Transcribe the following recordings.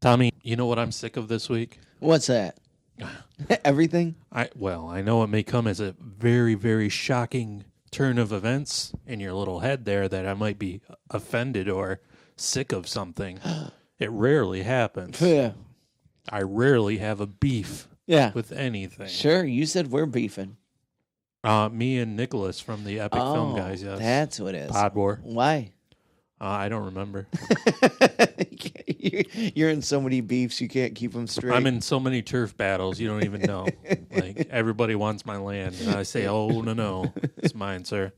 Tommy, you know what I'm sick of this week? What's that? Everything? I know it may come as a very, very shocking turn of events in your little head there that I might be offended or sick of something. It rarely happens. Yeah. I rarely have a beef with anything. Sure, you said we're beefing. Me and Nicholas from the Epic Film Guys, yes. That's what it is. Podwar. Why? I don't remember. You're in so many beefs, you can't keep them straight. I'm in so many turf battles, you don't even know. Like, everybody wants my land. And I say, oh, no, it's mine, sir.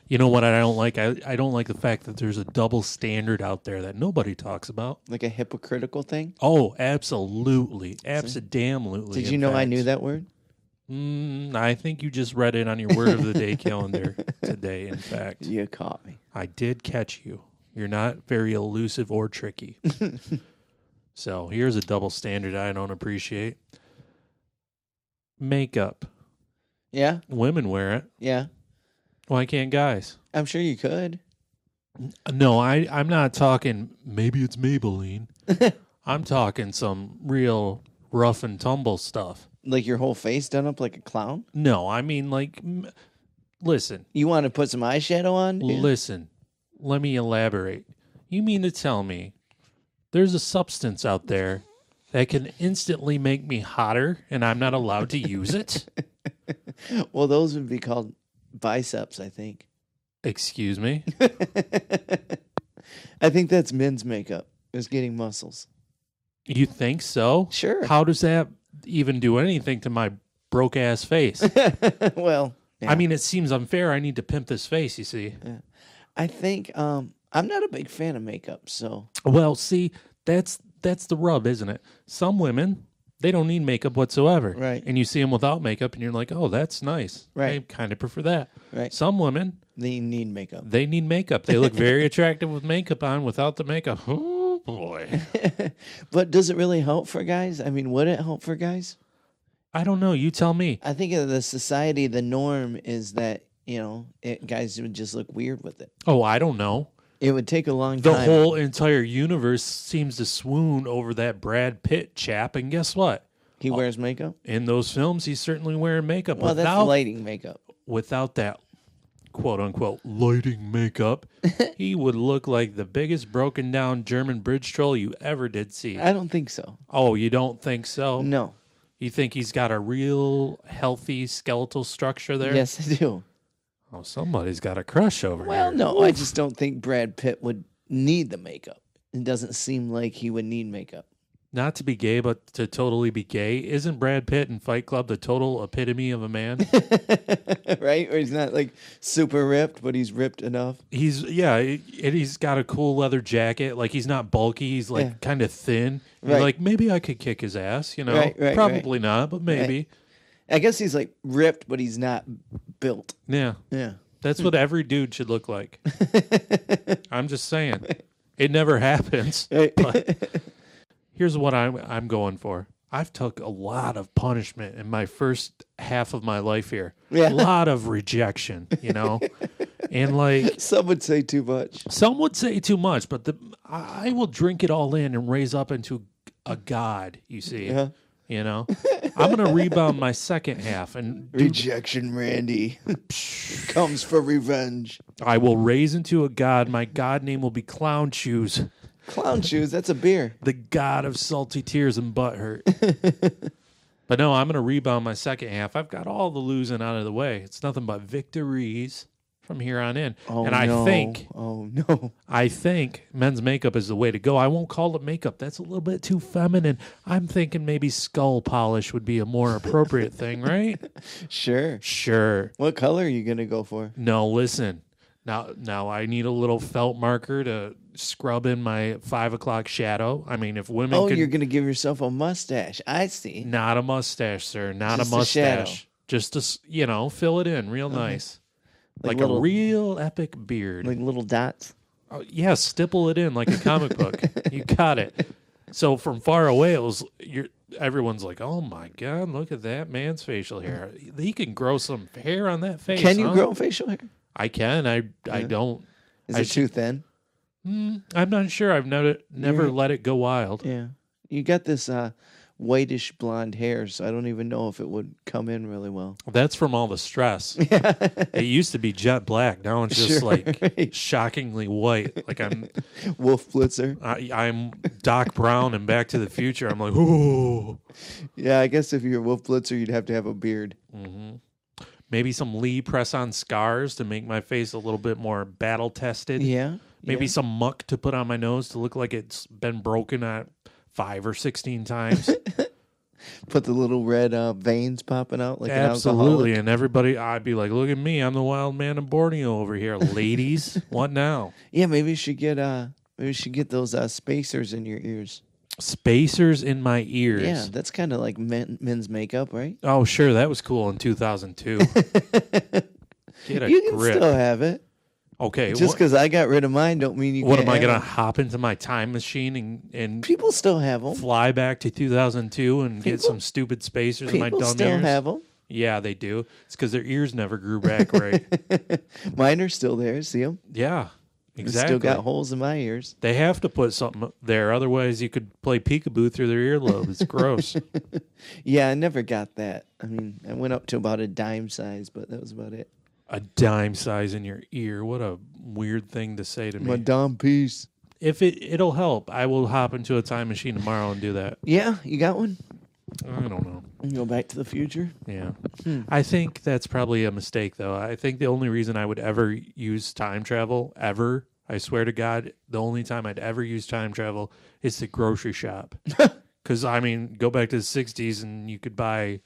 You know what I don't like? I don't like the fact that there's a double standard out there that nobody talks about. Like a hypocritical thing? Oh, absolutely. Abso-damn-lutely. Did you know I knew that word? I think you just read it on your word of the day calendar today, in fact. You caught me. I did catch you. You're not very elusive or tricky. So here's a double standard I don't appreciate. Makeup. Yeah? Women wear it. Yeah. Why can't guys? I'm sure you could. No, I'm not talking maybe it's Maybelline. I'm talking some real rough and tumble stuff. Like your whole face done up like a clown? No, I mean like, listen. You want to put some eyeshadow on? Listen, let me elaborate. You mean to tell me there's a substance out there that can instantly make me hotter and I'm not allowed to use it? Well, those would be called biceps, I think. Excuse me? I think that's men's makeup, is getting muscles. You think so? Sure. How does that even do anything to my broke-ass face? Well, yeah. I mean, it seems unfair. I need to pimp this face, you see. Yeah. I think I'm not a big fan of makeup, so. Well, see, that's the rub, isn't it? Some women, they don't need makeup whatsoever. Right. And you see them without makeup, and you're like, oh, that's nice. Right. I kind of prefer that. Right. Some women, they need makeup. They need makeup. They look very attractive with makeup on. Without the makeup, oh, boy. But does it really help for guys? I mean, would it help for guys? I don't know. You tell me. I think of the society, the norm is that, guys would just look weird with it. Oh, I don't know. It would take a long The time. The whole entire universe seems to swoon over that Brad Pitt chap, and guess what? He wears makeup? In those films, he's certainly wearing makeup. Well, that's lighting makeup. Without that quote-unquote lighting makeup, he would look like the biggest broken-down German bridge troll you ever did see. I don't think so. Oh, you don't think so? No. You think he's got a real healthy skeletal structure there? Yes, I do. Oh, somebody's got a crush over here. Well, no, I just don't think Brad Pitt would need the makeup. It doesn't seem like he would need makeup. Not to be gay, but to totally be gay. Isn't Brad Pitt in Fight Club the total epitome of a man? Right? Or he's not like super ripped, but he's ripped enough. He's got a cool leather jacket. Like, he's not bulky. He's like kind of thin. Right. You're like, maybe I could kick his ass, Right, Probably not, but maybe. Right. I guess he's like ripped, but he's not built. Yeah. Yeah. That's what every dude should look like. I'm just saying. It never happens. But here's what I'm going for. I've took a lot of punishment in my first half of my life here. Yeah. A lot of rejection, And like... Some would say too much. Some would say too much, but I will drink it all in and raise up into a god, you see. Yeah. I'm going to rebound my second half. And rejection, Randy. Comes for revenge. I will raise into a god. My god name will be Clownshoes. Clownshoes, that's a beer. The god of Salty Tears and Butthurt. But no, I'm going to rebound my second half. I've got all the losing out of the way. It's nothing but victories from here on in. I think men's makeup is the way to go. I won't call it makeup. That's a little bit too feminine. I'm thinking maybe skull polish would be a more appropriate thing, right? Sure. What color are you going to go for? No, listen. Now I need a little felt marker to scrub in my 5 o'clock shadow. I mean, if women you're going to give yourself a mustache. I see. Not a mustache, sir. Not a mustache. Just to, fill it in real nice. Like a real epic beard. Like little dots? Oh, yeah, stipple it in like a comic book. You got it. So from far away, everyone's like, oh my God, look at that man's facial hair. He can grow some hair on that face. Can you grow facial hair? I can. I don't. Is it too thin? I'm not sure. I've never let it go wild. Yeah. You got this whitish blonde hair, so I don't even know if it would come in really well. That's from all the stress. It used to be jet black. Now it's just shockingly white. Like I'm Wolf Blitzer. I'm Doc Brown in Back to the Future. I'm like, ooh. Yeah, I guess if you're Wolf Blitzer, you'd have to have a beard. Mm-hmm. Maybe some Lee press-on scars to make my face a little bit more battle-tested. Yeah. Maybe some muck to put on my nose to look like it's been broken at 5 or 16 times. Put the little red veins popping out like Absolutely. an alcoholic. And everybody, I'd be like, look at me. I'm the wild man of Borneo over here. Ladies, what now? Yeah, maybe you should get those spacers in your ears. Spacers in my ears. Yeah, that's kind of like men's makeup, right? Oh, sure. That was cool in 2002. Get a you can grip. still have it. Okay. Just because I got rid of mine don't mean you can't. What, am I going to hop into my time machine and people still have them. Fly back to 2002 and get some stupid spacers in my dumb ears? People still have them. Yeah, they do. It's because their ears never grew back right. Mine are still there. See them? Yeah, exactly. Still got holes in my ears. They have to put something there. Otherwise, you could play peekaboo through their earlobe. It's gross. Yeah, I never got that. I mean, I went up to about a dime size, but that was about it. A dime size in your ear. What a weird thing to say to me. My dime piece. If it'll help, I will hop into a time machine tomorrow and do that. Yeah, you got one? I don't know. Go back to the future? Yeah. I think that's probably a mistake, though. I think the only reason I would ever use time travel, ever, I swear to God, the only time I'd ever use time travel is to grocery shop. Because, I mean, go back to the 60s and you could buy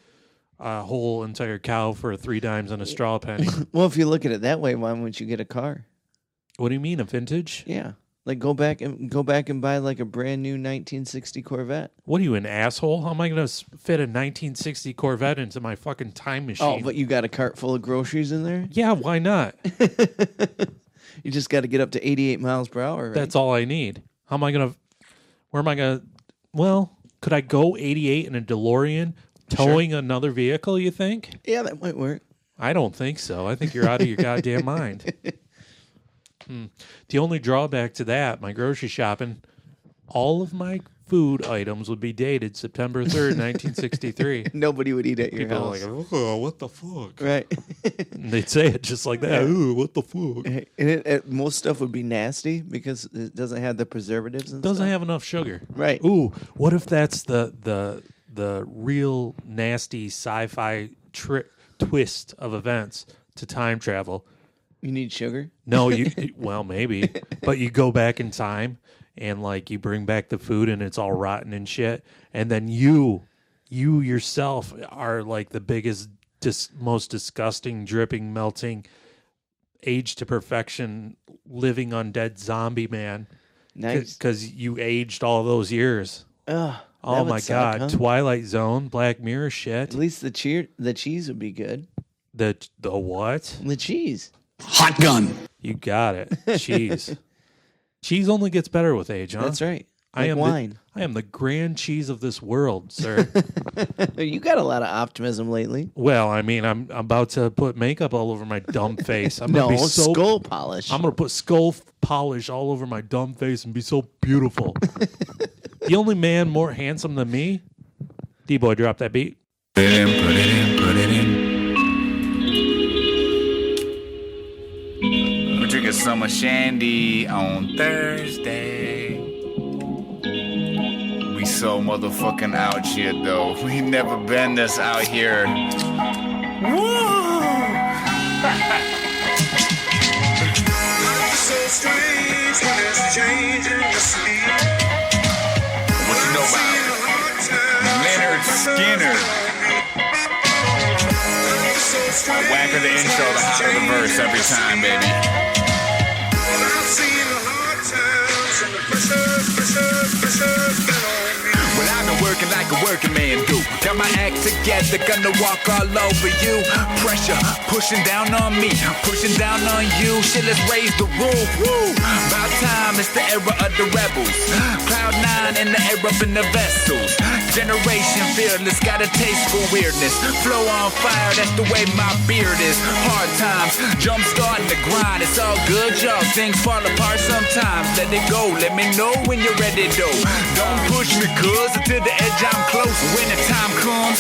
a whole entire cow for 3 dimes and a straw penny. Well, if you look at it that way, why wouldn't you get a car? What do you mean, a vintage? Yeah. Like go back and buy like a brand new 1960 Corvette. What are you, an asshole? How am I going to fit a 1960 Corvette into my fucking time machine? Oh, but you got a cart full of groceries in there? Yeah, why not? You just got to get up to 88 miles per hour, right? That's all I need. How am I going to... Where am I going to... Well, could I go 88 in a DeLorean towing another vehicle, you think? Yeah, that might work. I don't think so. I think you're out of your goddamn mind. The only drawback to that, my grocery shopping, all of my food items would be dated September 3rd, 1963. Nobody would eat at your People house. are like, oh, what the fuck? Right. And they'd say it just like that. Ooh, what the fuck? And most stuff would be nasty because it doesn't have the preservatives and Doesn't stuff. have enough sugar. Right. Ooh, what if that's the real nasty sci-fi twist of events to time travel? You need sugar? No, well, maybe. But you go back in time and, like, you bring back the food and it's all rotten and shit. And then you yourself are, like, the biggest, most disgusting, dripping, melting, aged to perfection, living undead zombie man. Nice. Because you aged all those years. Ugh, oh, my God. Huh? Twilight Zone, Black Mirror shit. At least the cheese would be good. The what? The cheese. Hot gun. You got it. Cheese. Cheese only gets better with age, huh? That's right. Like wine. I am the grand cheese of this world, sir. You got a lot of optimism lately. Well, I mean, I'm about to put makeup all over my dumb face. I'm gonna be skull polish. I'm going to put skull polish all over my dumb face and be so beautiful. The only man more handsome than me, D-Boy, drop that beat. Put it in. We're drinking summer shandy on Thursday. We so motherfucking out here, though. We never been this out here. Woo! So strange when it's changing the sleep. What you know about Leonard Skinner? The whacker the intro, the hotter the verse every time, baby. I've seen the hard times and the pressure been on me. Well, I've been working like a working man do. Got my act together, gonna walk all over you. Pressure pushing down on me, pushing down on you. Shit, let's raise the roof. Woo! About time, it's the era of the rebels. Cloud 9 in the air up in the vessels. Generation fearless, got a taste for weirdness. Flow on fire, that's the way my beard is. Hard times, jump starting the grind. It's all good, y'all. Things fall apart sometimes. Let it go, let me know when you're ready, though. Don't push me, cuz until the edge I'm close. When the time comes,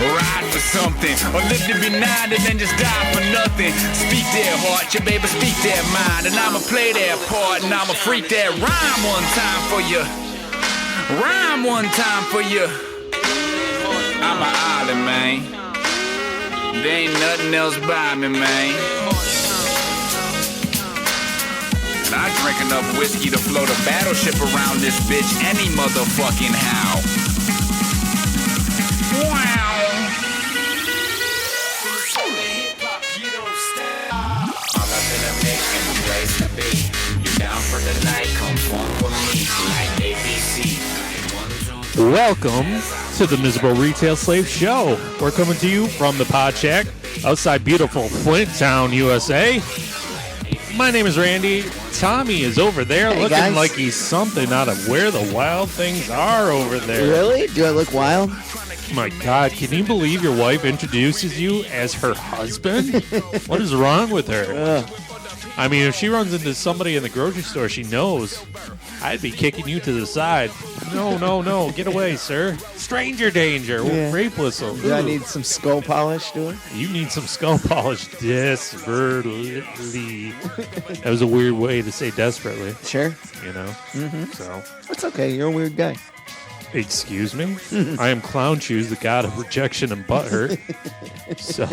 ride for something. Or live to be 9 and then just die for nothing. Speak their heart, your baby, speak their mind. And I'ma play their part, and I'ma freak that rhyme one time for you. Rhyme one time for you. I'm an island, man. There ain't nothing else by me, man. And I drink enough whiskey to float a battleship around this bitch any motherfucking how. Wow. All up in a mix and the place to be. You down for the night, come form with me. Like ABC. Welcome to the Miserable Retail Slave Show. We're coming to you from the Pod Shack outside beautiful Flint Town, USA. My name is Randy. Tommy is over there looking guys. like he's something out of Where the Wild Things Are over there. Really? Do I look wild? My God, can you believe your wife introduces you as her husband? What is wrong with her? I mean, if she runs into somebody in the grocery store she knows, I'd be kicking you to the side. No, get away, sir. Stranger danger. Yeah. Rape whistle. Do I Ooh. need some skull polish to it? You need some skull polish desperately. That was a weird way to say desperately, Sure. you know? So, It's okay. You're a weird guy. excuse me? I am Clownshoes, the god of rejection and butthurt. So,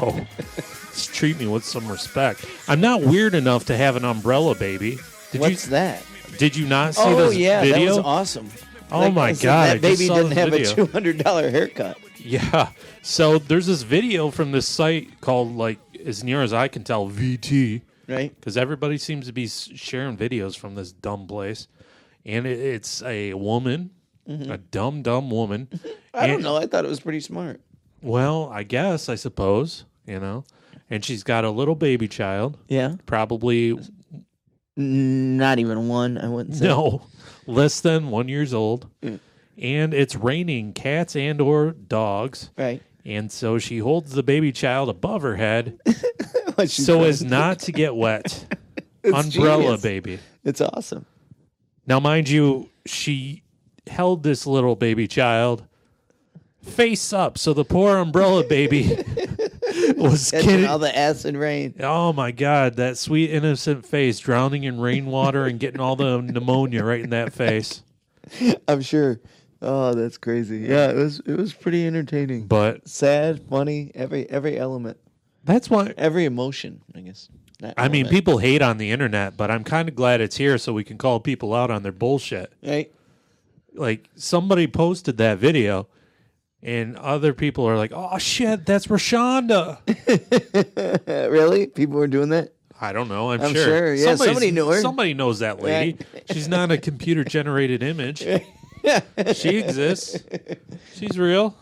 just treat me with some respect. I'm not weird enough to have an umbrella baby. What's that? Did you not see Oh, this yeah. video? That was awesome. Oh, my God. I That baby just saw didn't this have video. a $200 haircut. Yeah. So there's this video from this site called, like, as near as I can tell, VT. Right? Because everybody seems to be sharing videos from this dumb place. And it's a woman, a dumb woman. I don't know. I thought it was pretty smart. Well, I suppose, you know. And she's got a little baby child. Yeah. Probably, Not even one, I wouldn't say. no, less than 1 year old. And it's raining cats and or dogs. Right. And so she holds the baby child above her head What she so does. as not to get wet. It's Umbrella genius. baby. It's awesome. Now, mind you, she held this little baby child face up. So the poor umbrella baby was Catching getting... all the acid rain. Oh, my God. That sweet, innocent face drowning in rainwater and getting all the pneumonia right in that face. I'm sure. Oh, that's crazy. Yeah, it was pretty entertaining. But Sad, funny, every element. that's why... Every emotion, I guess. Not I mean, element. people hate on the internet, but I'm kind of glad it's here so we can call people out on their bullshit. Right? Like, somebody posted that video, and other people are like, oh, shit, that's Rashonda. Really? People were doing that? I don't know. I'm I'm sure. sure, yeah, Somebody's- somebody knew her. Somebody knows that lady. She's not a computer-generated image. She exists. She's real.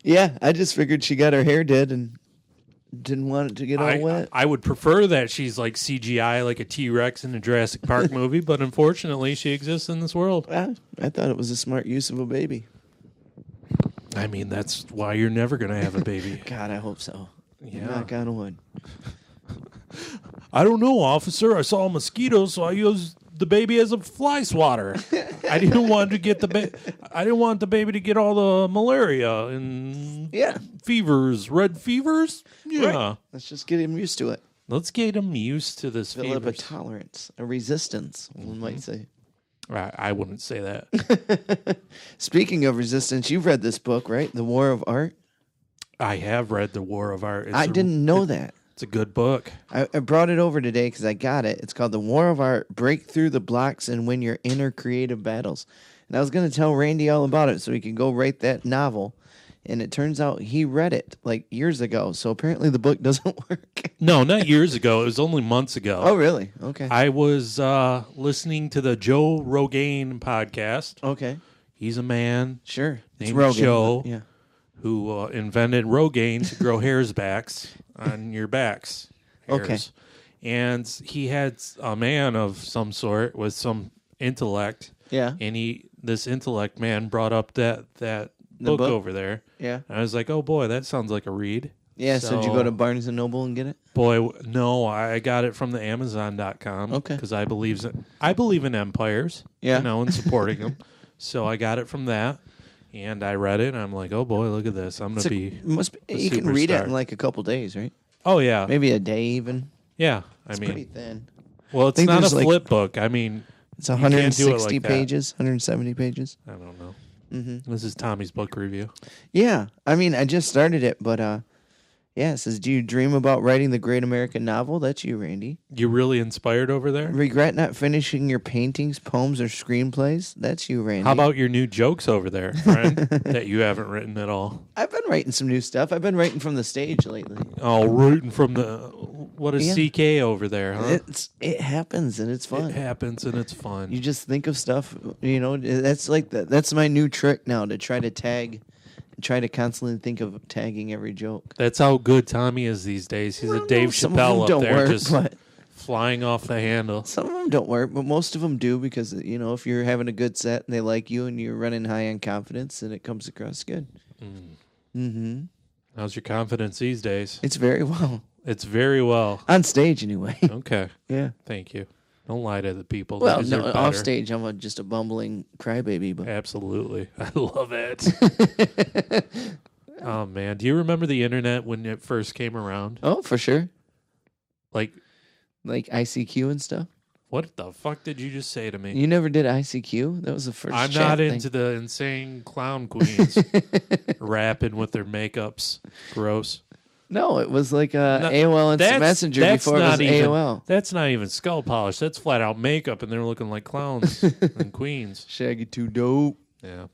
Yeah, I just figured she got her hair did and didn't want it to get all wet. I would prefer that she's like CGI, like a T-Rex in a Jurassic Park movie, but unfortunately, she exists in this world. I thought it was a smart use of a baby. I mean, that's why you're never going to have a baby. God, I hope so. Yeah. Knock on wood. I don't know, officer. I saw a mosquito, so I used the baby as a fly swatter. I didn't want to get I didn't want the baby to get all the malaria and Yeah. fevers, red fevers. Yeah, Right. Let's just get him used to it. let's get him used to this Develop a fever. tolerance, a resistance, one might say. I wouldn't say that. Speaking of resistance, you've read this book, right? The War of Art. I have read The War of Art. I didn't know that. It's a good book. I brought it over today because I got it. It's called The War of Art, Break Through the Blocks and Win Your Inner Creative Battles. And I was going to tell Randy all about it so he could go write that novel. And it turns out he read it like years ago. So apparently the book doesn't work. No, not years ago. It was only months ago. Oh, really? Okay. I was listening to the Joe Rogan podcast. Okay. He's a man Sure. It's named Rogan. Joe Yeah. who invented Rogaine to grow hairs backs on your backs. Hairs. Okay. And he had a man of some sort with some intellect. Yeah. And this intellect man brought up that book over there. Yeah. And I was like, oh boy, that sounds like a read. Yeah, so did you go to Barnes & Noble and get it? Boy, no, I got it from the Amazon.com. Okay. Because I believe in empires. Yeah. And supporting them. So I got it from that. And I read it, and I'm like, oh boy, look at this. I'm going to be you can read it in like a couple days, right? Oh, yeah. Maybe a day even. Yeah. It's pretty thin. Well, it's not a flip book. I mean, it's 160 like pages, 170 pages. I don't know. This is Tommy's book review. Yeah. I mean, I just started it, but yeah, it says, do you dream about writing the great American novel? That's you, Randy. You really inspired over there? Regret not finishing your paintings, poems, or screenplays? That's you, Randy. How about your new jokes over there, friend, that you haven't written at all? I've been writing some new stuff. I've been writing from the stage lately. Oh, rooting from the... What is CK over there, huh? It happens, and it's fun. It happens, and it's fun. You just think of stuff, that's like that's my new trick now, to try to tag... Try to constantly think of tagging every joke. That's how good Tommy is these days. He's a Dave Chappelle up there, just flying off the handle. Some of them don't work, but most of them do, because if you're having a good set and they like you and you're running high on confidence, then it comes across good. How's your confidence these days? It's very well. It's very well on stage, anyway. Okay. Yeah. Thank you. Don't lie to the people. Well, no, off stage, I'm just a bumbling crybaby. But absolutely, I love it. Oh man, do you remember the internet when it first came around? Oh, for sure. Like ICQ and stuff. What the fuck did you just say to me? You never did ICQ? That was the first. I'm not into the insane clown queens rapping with their makeups. Gross. No, it was like AOL Instant Messenger before it was AOL. That's not even skull polish. That's flat out makeup, and they're looking like clowns and queens. Shaggy too dope. Yeah.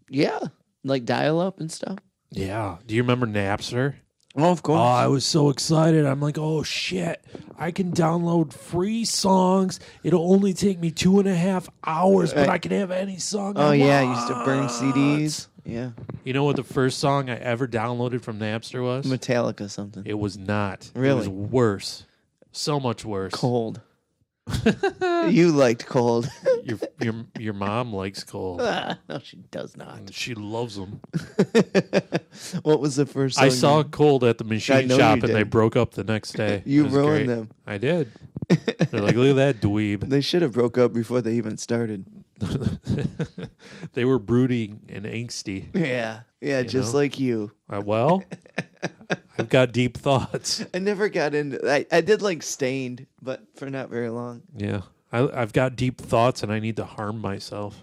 Yeah, like dial up and stuff. Yeah. Do you remember Napster? Oh, of course. Oh, I was so excited. I'm like, oh shit! I can download free songs. It'll only take me 2.5 hours, but I can have any song. Oh yeah, I used to burn CDs. Yeah. You know what the first song I ever downloaded from Napster was? Metallica something. It was not. Really? It was worse. So much worse. Cold. You liked Cold. Your mom likes Cold. No, she does not. She loves them. What was the first song? I saw Cold at the machine shop, and they broke up the next day. You ruined them. I did. They're like, look at that dweeb. They should have broke up before they even started. They were brooding and angsty. Yeah, just like you. Well, I've got deep thoughts. I never got into. I did like Stained, but for not very long. Yeah, I've got deep thoughts, and I need to harm myself.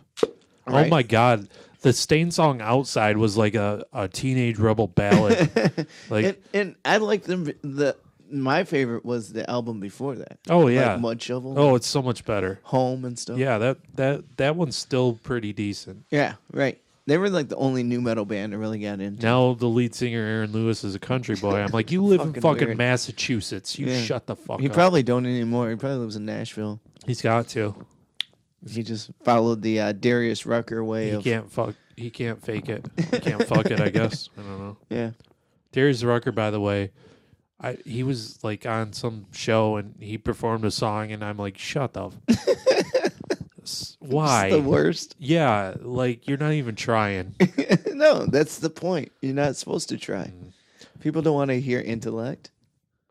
Right. Oh my god, the Stained song "Outside" was like a teenage rebel ballad. Like, and I liked them. My favorite was the album before that. Oh yeah, like Mud Shovel. Oh, it's so much better. Home and stuff. Yeah, that one's still pretty decent. Yeah, right. They were like the only new metal band I really got into. Now the lead singer Aaron Lewis is a country boy. I'm like, you live in fucking weird. Massachusetts. You shut the fuck up. He probably don't anymore. He probably lives in Nashville. He's got to. He just followed the Darius Rucker way. He can't fake it. He can't fuck it. I guess. I don't know. Yeah. Darius Rucker, by the way, he was like on some show and he performed a song, and I'm like, shut up. Why? It's the worst. Yeah, like you're not even trying. No, that's the point. You're not supposed to try. People don't want to hear intellect.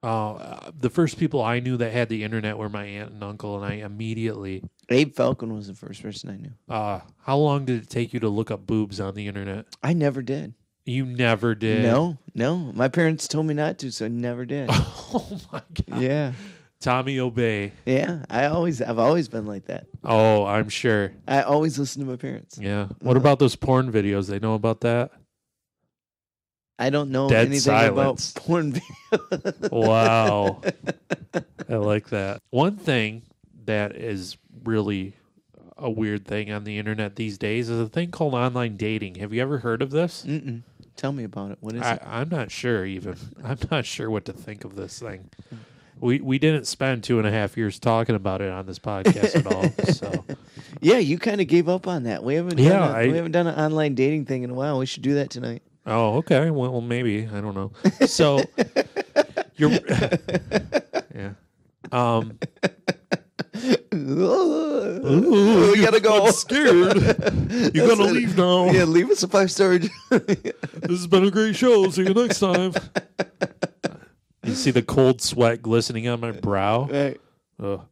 The first people I knew that had the internet were my aunt and uncle, and I immediately... Abe Falcon was the first person I knew. How long did it take you to look up boobs on the internet? I never did. You never did? No. My parents told me not to, so I never did. Oh, my God. Yeah. Tommy Obey. Yeah, I've always been like that. Oh, I'm sure. I always listen to my parents. Yeah. What about those porn videos? They know about that? I don't know Dead anything silence. about porn videos. Wow. I like that. One thing that is really a weird thing on the internet these days is a thing called online dating. Have you ever heard of this? Mm-mm. Tell me about it. What is it? I'm not sure even. I'm not sure what to think of this thing. We didn't spend 2.5 years talking about it on this podcast at all. So yeah, you kind of gave up on that. We haven't done an online dating thing in a while. We should do that tonight. Oh, okay. Well, maybe. I don't know. So you're yeah. Ooh, we gotta go. I'm scared. You gotta leave now. Yeah, leave us a 5-star. This has been a great show. See you next time. You see the cold sweat glistening on my brow. Right. Ugh.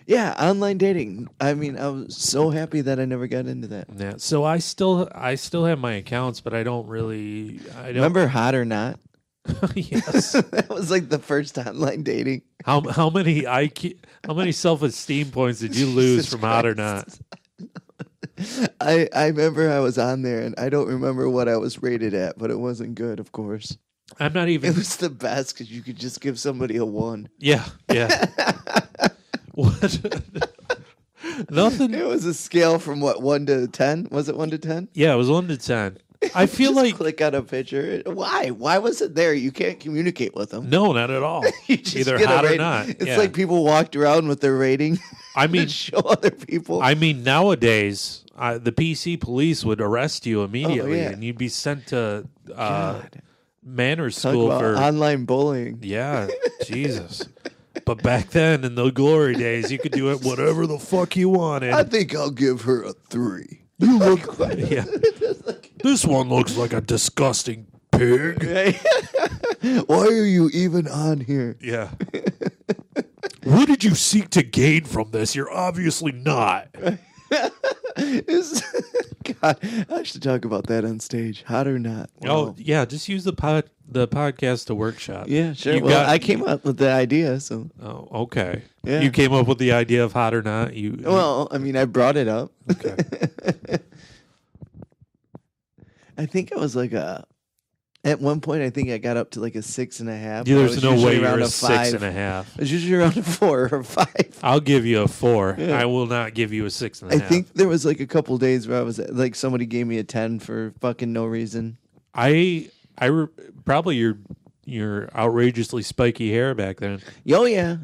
Yeah, online dating. I mean, I was so happy that I never got into that. Yeah. So I still have my accounts, but I don't really. I don't Remember Hot or Not? Yes. That was like the first online dating. How many self-esteem points did you lose Jesus from Hot or Christ. Not? I remember I was on there, and I don't remember what I was rated at, but it wasn't good, of course. I'm not even. It was the best because you could just give somebody a 1. Yeah. What? Nothing. It was a scale from what, 1 to 10? Was it 1 to 10? Yeah, it was 1 to 10. I feel Just like click on a picture. Why? Why was it there? You can't communicate with them. no, not at all. You just Either get a hot or rating. not. It's Yeah. like people walked around with their rating. I mean, to show other people. I mean, nowadays the PC police would arrest you immediately, yeah. and you'd be sent to God. manners Talk school about for online bullying. yeah, Jesus. But back then, in the glory days, you could do it whatever the fuck you wanted. I think I'll give her a 3. You look, yeah. This one looks like a disgusting pig. Why are you even on here? Yeah. What did you seek to gain from this? You're obviously not. God, I should talk about that on stage. Hot or not? Wow. Oh yeah, just use the podcast to workshop. Yeah, sure. You Well, got- I came up with the idea, so. Oh, okay. Yeah. You came up with the idea of hot or not. You Well, I mean, I brought it up. okay. I think I was like at one point, I think I got up to like a 6.5. Yeah, I there's was no usually way around you're a 5. 6.5. I was usually around a 4 or 5. I'll give you a 4. Yeah. I will not give you a 6.5. I think there was like a couple days where I was like, somebody gave me a 10 for fucking no reason. Probably your outrageously spiky hair back then. Oh yeah.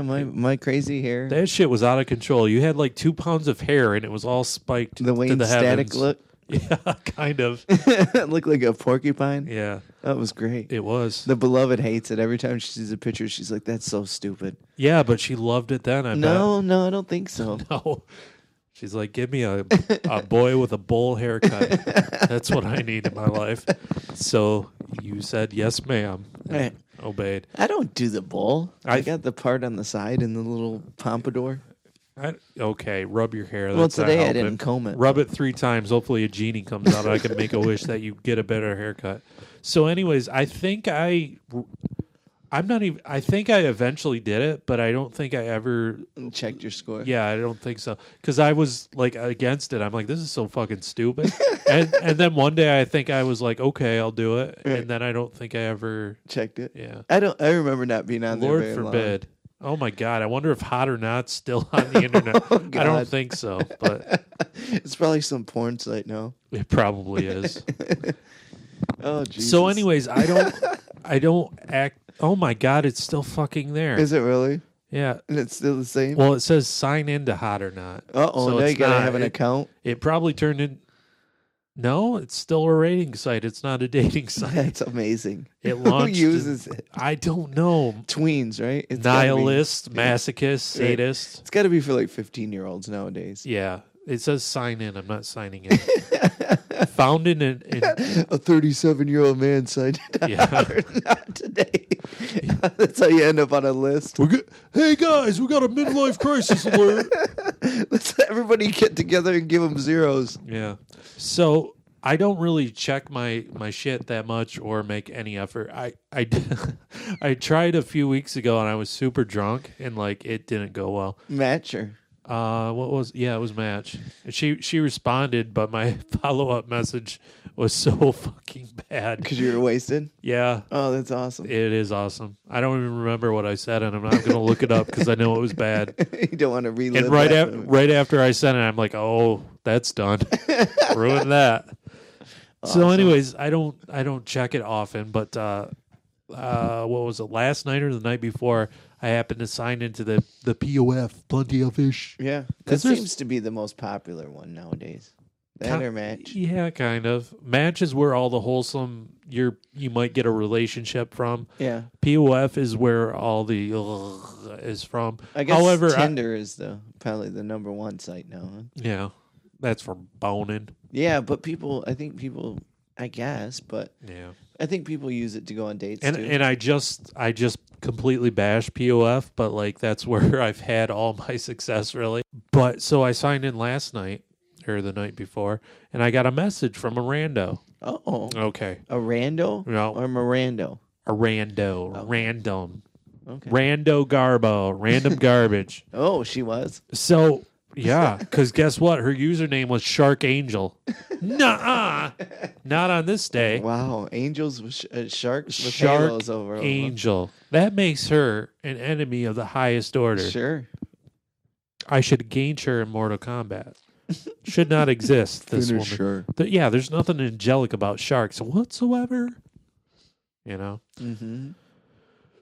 My crazy hair. That shit was out of control. You had like 2 pounds of hair, and it was all spiked The to Wayne the Static heavens. look. Yeah, kind of. It looked like a porcupine. Yeah, That was great. it was. The beloved hates it. Every time she sees a picture, she's like, "That's so stupid." Yeah, but she loved it then. I No, I don't think so. bet. No. She's like, give me a boy with a bowl haircut. That's what I need in my life. So you said yes, ma'am. Right. Obeyed. I don't do the bowl. I I- got the part on the side and the little pompadour. Okay, rub your hair. Well, That's not today I helping. didn't comb it. Rub it 3 times. Hopefully a genie comes out. I can make a wish that you get a better haircut. So anyways, I think I eventually did it, but I don't think I ever, Checked your score. yeah, I don't think so. Because I was like against it. I'm like, this is so fucking stupid. and then one day I think I was like, okay, I'll do it. Right. And then I don't think I ever, Checked it. yeah. I remember not being on there Lord very long. forbid. Oh my God. I wonder if Hot or Not's still on the internet. I don't God. think so, but It's probably some porn site now. it probably is. Oh, Jesus. So anyways, I don't act. Oh my God, it's still fucking there. Is it really? Yeah. And it's still the same? Well, it says sign into Hot or Not. Uh-oh, So now it's you gotta not- have an account. It probably turned in. No, it's still a rating site. It's not a dating site. That's amazing. It Who launched. uses it? I don't know. Tweens, right? It's gotta be- Nihilist, masochist, sadist. It's got to be for like 15-year-olds nowadays. Yeah. It says sign in. I'm not signing in. Founded in A 37-year-old man signed it Yeah. out or not today. That's how you end up on a list. Hey guys, we got a midlife crisis alert. Let's everybody get together and give them zeros. Yeah. So I don't really check my shit that much or make any effort. I tried a few weeks ago and I was super drunk and like it didn't go well. Matcher. It was Match. She responded, but my follow-up message was so fucking bad. Because you were wasted? Yeah. Oh, that's awesome. It is awesome. I don't even remember what I said, and I'm not going to look it up because I know it was bad. You don't want to relive And that. right after I sent it, I'm like, oh, that's done. Ruined that. So, anyways, I don't check it often, but what was it? Last night or the night before, I happened to sign into the POF, Plenty of Fish. Yeah. That 'Cause there's- seems to be the most popular one nowadays. That or Match? Yeah, kind of. Match is where all the wholesome you might get a relationship from. Yeah. POF is where all the is from. I guess However, Tinder is probably the number one site now. Huh? Yeah, that's for boning. Yeah, but I guess, but Yeah, I think people use it to go on dates too. and I just completely bash POF, but like that's where I've had all my success really. But so I signed in last night or the night before, and I got a message from a rando. Oh, Okay, a rando? No. Or Mirando? a rando, random, Okay. rando garbo, random garbage. Oh, she was. So yeah, because guess what? Her username was Sharkangel. Nuh-uh. Not on this day. Wow, angels with sharks with Shark halos over them. Angel. That makes her an enemy of the highest order. Sure. I should gauge her in Mortal Kombat. Should not exist, this woman. Sure. Yeah, there's nothing angelic about sharks whatsoever. You know? Mm-hmm.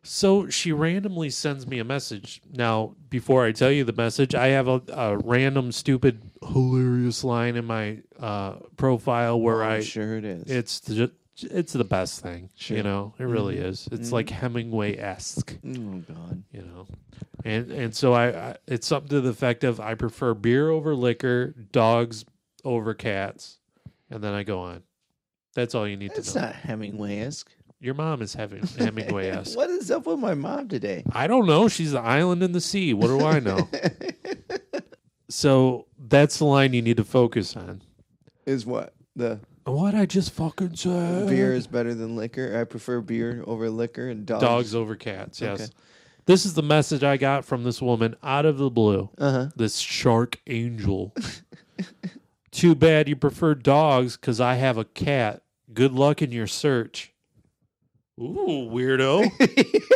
So she randomly sends me a message. Now, before I tell you the message, I have a random, stupid, hilarious line in my profile where Sure it is. it's the best thing. Sure. You know, it really is. It's like Hemingway-esque. Oh God. You know, and so I it's something to the effect of I prefer beer over liquor, dogs over cats, and then I go on. That's all you need That's to know. not Hemingway-esque. Your mom is Hemingway-esque. What is up with my mom today? I don't know. She's the island in the sea. What do I know? So that's the line you need to focus on. Is what? What I just fucking said. Beer is better than liquor. I prefer beer over liquor and dogs. Dogs over cats, yes. Okay. This is the message I got from this woman out of the blue. Uh-huh. This shark angel. Too bad you prefer dogs because I have a cat. Good luck in your search. Ooh, weirdo.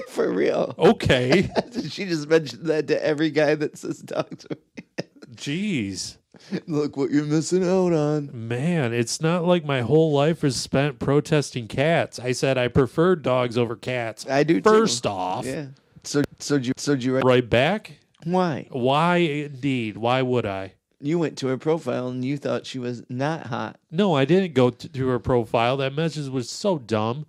For real. Okay. She just mentioned that to every guy that says dogs. Jeez. Look what you're missing out on. Man, it's not like my whole life is spent protesting cats. I said I prefer dogs over cats. I do First too. off. Yeah. So you Right back? Why? Why indeed? Why would I? You went to her profile and you thought she was not hot. No, I didn't go to her profile. That message was so dumb.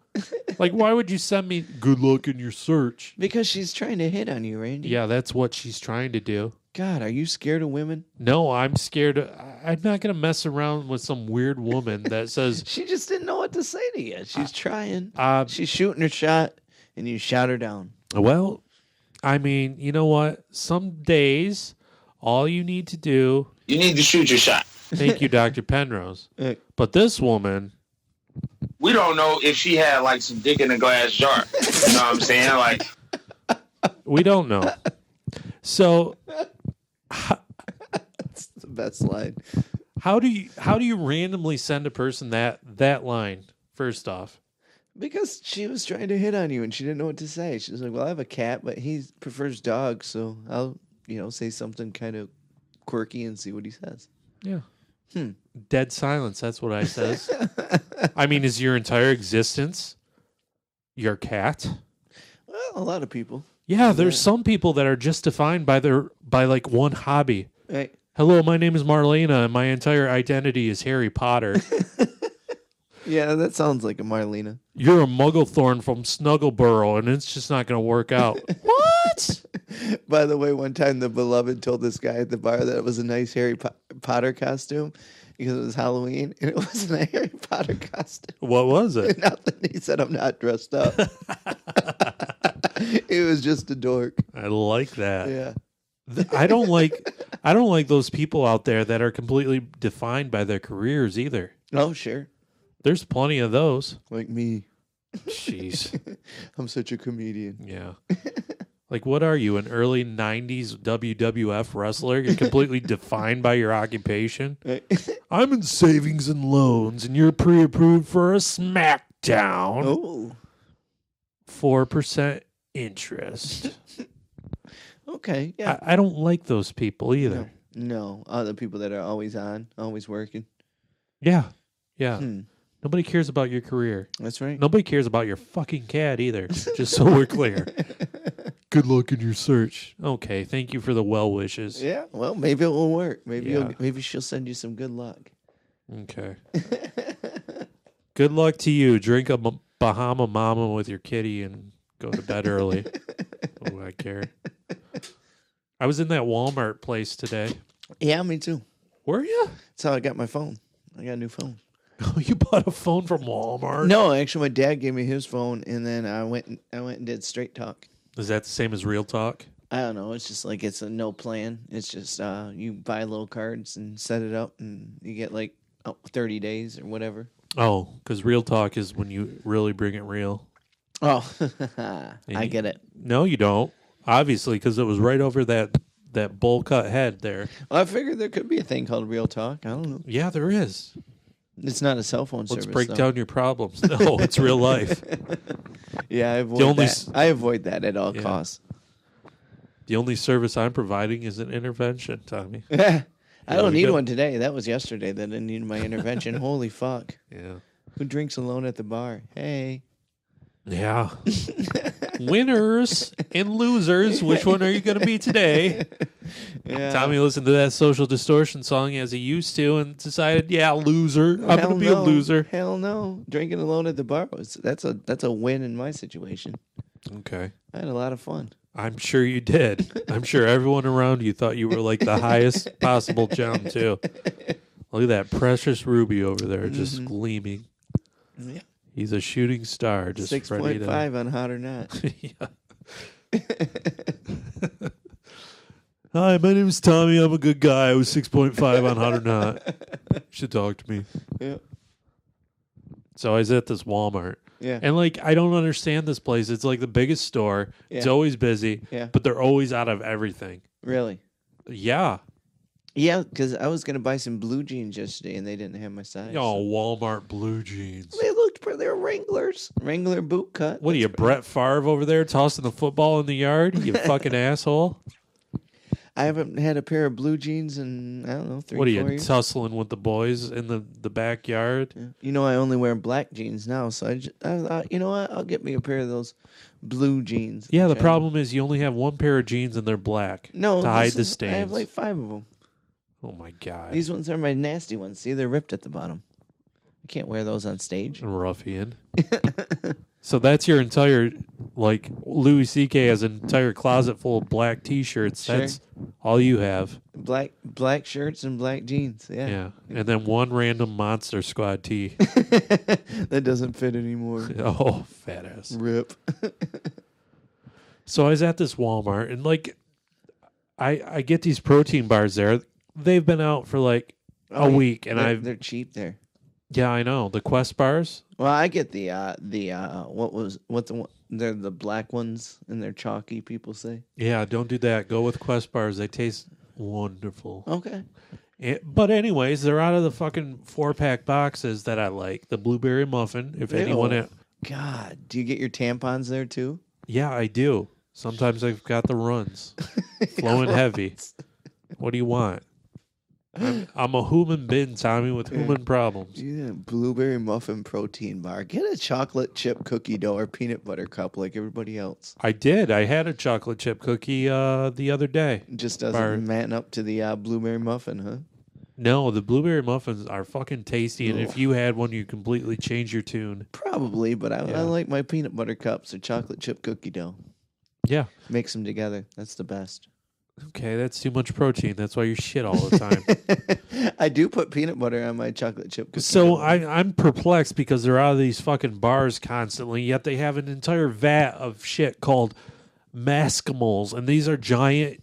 Like, why would you send me good luck in your search? Because she's trying to hit on you, Randy. Yeah, that's what she's trying to do. God, are you scared of women? No, I'm scared. I'm not going to mess around with some weird woman that says... She just didn't know what to say to you. She's trying. She's shooting her shot, and you shot her down. Well, I mean, you know what? Some days, all you need to do... You need to shoot your shot. Thank you, Dr. Penrose. But this woman... We don't know if she had like some dick in a glass jar. You know what I'm saying? Like, we don't know. So... That's the best line. How do you randomly send a person that line? First off, because she was trying to hit on you and she didn't know what to say. She was like, "Well, I have a cat, but he prefers dogs, so I'll say something kind of quirky and see what he says." Yeah. Dead silence. That's what I says. I mean, is your entire existence your cat? Well, a lot of people. Yeah, there's some people that are just defined by like one hobby. Right. Hello, my name is Marlena, and my entire identity is Harry Potter. Yeah, that sounds like a Marlena. You're a Mugglethorn from Snuggleboro, and it's just not going to work out. What? By the way, one time the beloved told this guy at the bar that it was a nice Harry Potter costume because it was Halloween, and it wasn't a Harry Potter costume. What was it? Nothing. He said, "I'm not dressed up." It was just a dork. I like that. Yeah. I don't like those people out there that are completely defined by their careers either. Oh, sure. There's plenty of those. Like me. Jeez. I'm such a comedian. Yeah. Like, what are you, an early 90s WWF wrestler? You're completely defined by your occupation? I'm in savings and loans, and you're pre-approved for a SmackDown. Oh. 4% interest. Okay, yeah. I don't like those people either. No. Other people that are always on, always working. Yeah. Yeah. Nobody cares about your career. That's right. Nobody cares about your fucking cat either, just so we're clear. Good luck in your search. Okay, thank you for the well wishes. Yeah, well, maybe it will work. Maybe Yeah. maybe she'll send you some good luck. Okay. Good luck to you. Drink a Bahama Mama with your kitty and go to bed early. Oh, I care. I was in that Walmart place today. Yeah, me too. Were you? That's how I got my phone. I got a new phone. Oh, you bought a phone from Walmart? No, actually, my dad gave me his phone, and then I went and did Straight Talk. Is that the same as Real Talk? I don't know. It's just like it's a no plan. It's just you buy little cards and set it up, and you get like 30 days or whatever. Oh, because Real Talk is when you really bring it real. Oh, I get it. No, you don't. Obviously, because it was right over that bowl cut head there. Well, I figured there could be a thing called Real Talk. I don't know. Yeah, there is. It's not a cell phone Let's service. break though. down your problems. No, it's real life. Yeah, I avoid that at all costs. The only service I'm providing is an intervention, Tommy. I don't need one today. That was yesterday that I needed my intervention. Holy fuck. Yeah. Who drinks alone at the bar? Hey. Yeah. Winners and losers. Which one are you going to be today? Yeah. Tommy listened to that Social Distortion song as he used to and decided, yeah, loser. I'm going to be a loser. Hell no. Drinking alone at the bar, that's a win in my situation. Okay. I had a lot of fun. I'm sure you did. I'm sure everyone around you thought you were like the highest possible gem, too. Look at that precious ruby over there just gleaming. Yeah. He's a shooting star. Just 6.5 on Hot or Not. Yeah. Hi, my name is Tommy. I'm a good guy. I was 6.5 on Hot or Not. You should talk to me. Yeah. So I was at this Walmart. Yeah. And, like, I don't understand this place. It's like the biggest store. Yeah. It's always busy. Yeah. But they're always out of everything. Really? Yeah. Yeah, because I was going to buy some blue jeans yesterday, and they didn't have my size. Oh, Walmart blue jeans. They looked pretty. They were Wranglers. Wrangler boot cut. What are you, Brett Favre over there tossing the football in the yard? You fucking asshole. I haven't had a pair of blue jeans in, I don't know, 3 What are 4 you, years. tussling with the boys in the backyard? Yeah. You know, I only wear black jeans now, so I thought, you know what? I'll get me a pair of those blue jeans. Yeah, the problem is you only have one pair of jeans and they're black. No, to hide the stains. I have like 5 of them. Oh my god. These ones are my nasty ones. See, they're ripped at the bottom. I can't wear those on stage. Ruffian. So that's your entire, like, Louis C.K. has an entire closet full of black T-shirts. Sure. That's all you have. Black shirts and black jeans. Yeah. Yeah. And then one random Monster Squad tee. That doesn't fit anymore. Oh, fat ass. Rip. So I was at this Walmart, and, like, I get these protein bars there. They've been out for, like, a week, and they're cheap there. Yeah, I know. The Quest bars? Well, I get the they're the black ones and they're chalky, people say. Yeah, don't do that. Go with Quest bars. They taste wonderful. Okay. But anyways, they're out of the fucking 4-pack boxes that I like. The blueberry muffin, if anyone... God, do you get your tampons there too? Yeah, I do. Sometimes I've got the runs. Flowing heavy. What do you want? I'm a human being, Tommy, with human problems. Yeah, blueberry muffin protein bar. Get a chocolate chip cookie dough or peanut butter cup like everybody else. I did. I had a chocolate chip cookie the other day. Just doesn't man up to the blueberry muffin, huh? No, the blueberry muffins are fucking tasty, and if you had one, you completely change your tune. Probably, but I like my peanut butter cups or chocolate chip cookie dough. Yeah. Mix them together. That's the best. Okay, that's too much protein. That's why you're shit all the time. I do put peanut butter on my chocolate chip cookie. So I'm perplexed because they're out of these fucking bars constantly, yet they have an entire vat of shit called Maskimals, and these are giant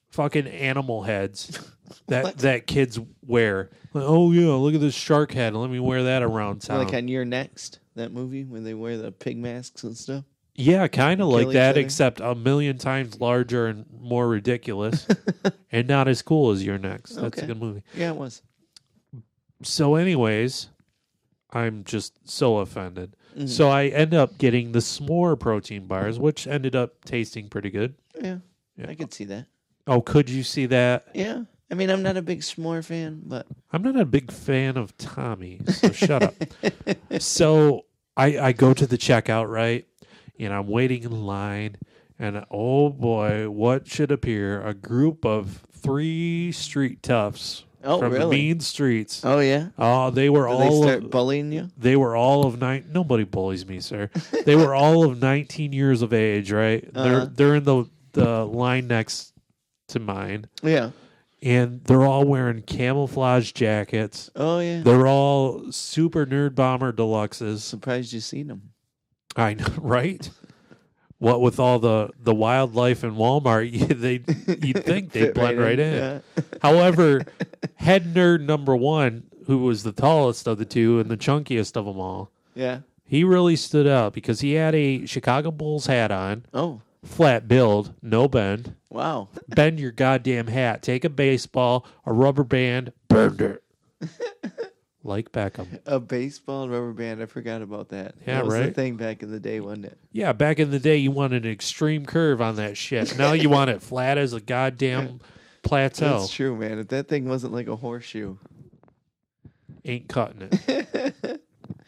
fucking animal heads that kids wear. Like, oh yeah, look at this shark head. Let me wear that around town. Like on You're Next, that movie where they wear the pig masks and stuff. Yeah, kind of like that, other. except a million times larger and more ridiculous, and not as cool as Your Next. That's a good movie. Yeah, it was. So, anyways, I'm just so offended. Mm-hmm. So I end up getting the s'more protein bars, which ended up tasting pretty good. Yeah, I could see that. Oh, could you see that? Yeah. I mean, I'm not a big s'more fan, but... I'm not a big fan of Tommy, so shut up. So I go to the checkout, right? And I'm waiting in line, and oh boy, what should appear? A group of 3 street toughs Oh, from really? the mean streets. Oh, yeah? Oh, they were Did all they start bullying you? They were all of nobody bullies me, sir. They were all of 19 years of age, right? They're in the line next to mine. Yeah. And they're all wearing camouflage jackets. Oh, yeah. They're all super Nerd Bomber Deluxes. Surprised you seen them. I know, right? What with all the wildlife in Walmart, you'd think they'd blend right in. Yeah. However, head nerd number one, who was the tallest of the two and the chunkiest of them all, Yeah. he really stood out because he had a Chicago Bulls hat on, Oh, flat build, no bend. wow. Bend your goddamn hat. Take a baseball, a rubber band, bend it. Like Beckham. A baseball rubber band. I forgot about that. Yeah, that was the right? thing back in the day, wasn't it? Yeah, back in the day, you wanted an extreme curve on that shit. Now you want it flat as a goddamn plateau. That's true, man. If that thing wasn't like a horseshoe. Ain't cutting it.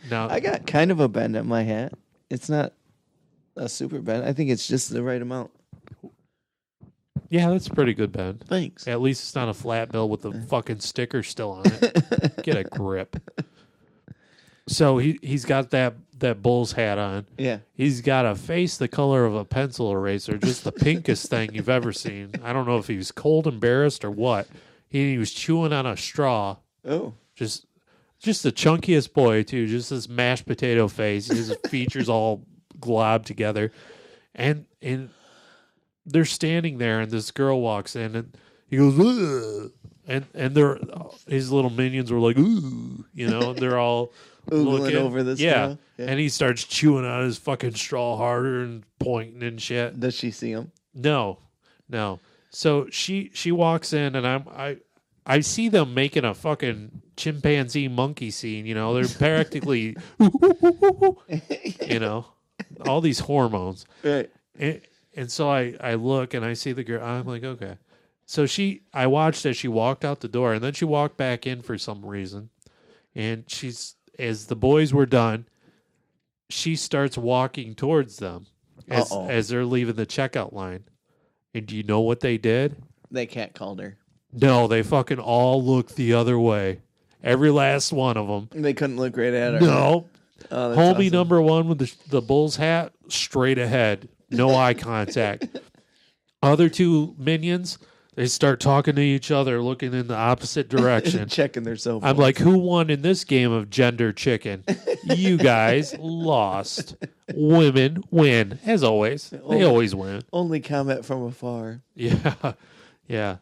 Now, I got kind of a bend on my hat. It's not a super bend. I think it's just the right amount. yeah, that's a pretty good bend. Thanks. At least it's not a flat bill with the fucking sticker still on it. Get a grip. So he's got that Bulls hat on. Yeah. He's got a face the color of a pencil eraser, just the pinkest thing you've ever seen. I don't know if he was cold embarrassed or what. He was chewing on a straw. Oh. Just the chunkiest boy too. Just this mashed potato face. His features all globbed together, and they're standing there, and this girl walks in, and he goes, ugh. And his little minions were like, ooh, and they're all Oogling looking over this yeah. girl? Yeah. And he starts chewing on his fucking straw harder and pointing and shit. Does she see him? No. So she walks in, and I see them making a fucking chimpanzee monkey scene. They're practically, all these hormones. Right. And so I look and I see the girl. I'm like, okay. So I watched as she walked out the door, and then she walked back in for some reason. And as the boys were done, she starts walking towards them as they're leaving the checkout line. And do you know what they did? They catcalled her. No, they fucking all looked the other way. Every last one of them. They couldn't look right at her. No. Oh, that's Homie awesome. number one with the Bulls hat, straight ahead. No eye contact. Other two minions, they start talking to each other, looking in the opposite direction. Checking their cell phones. I'm like, who won in this game of gender chicken? You guys lost. Women win, as always. They always win. Only comment from afar. Yeah. Yeah.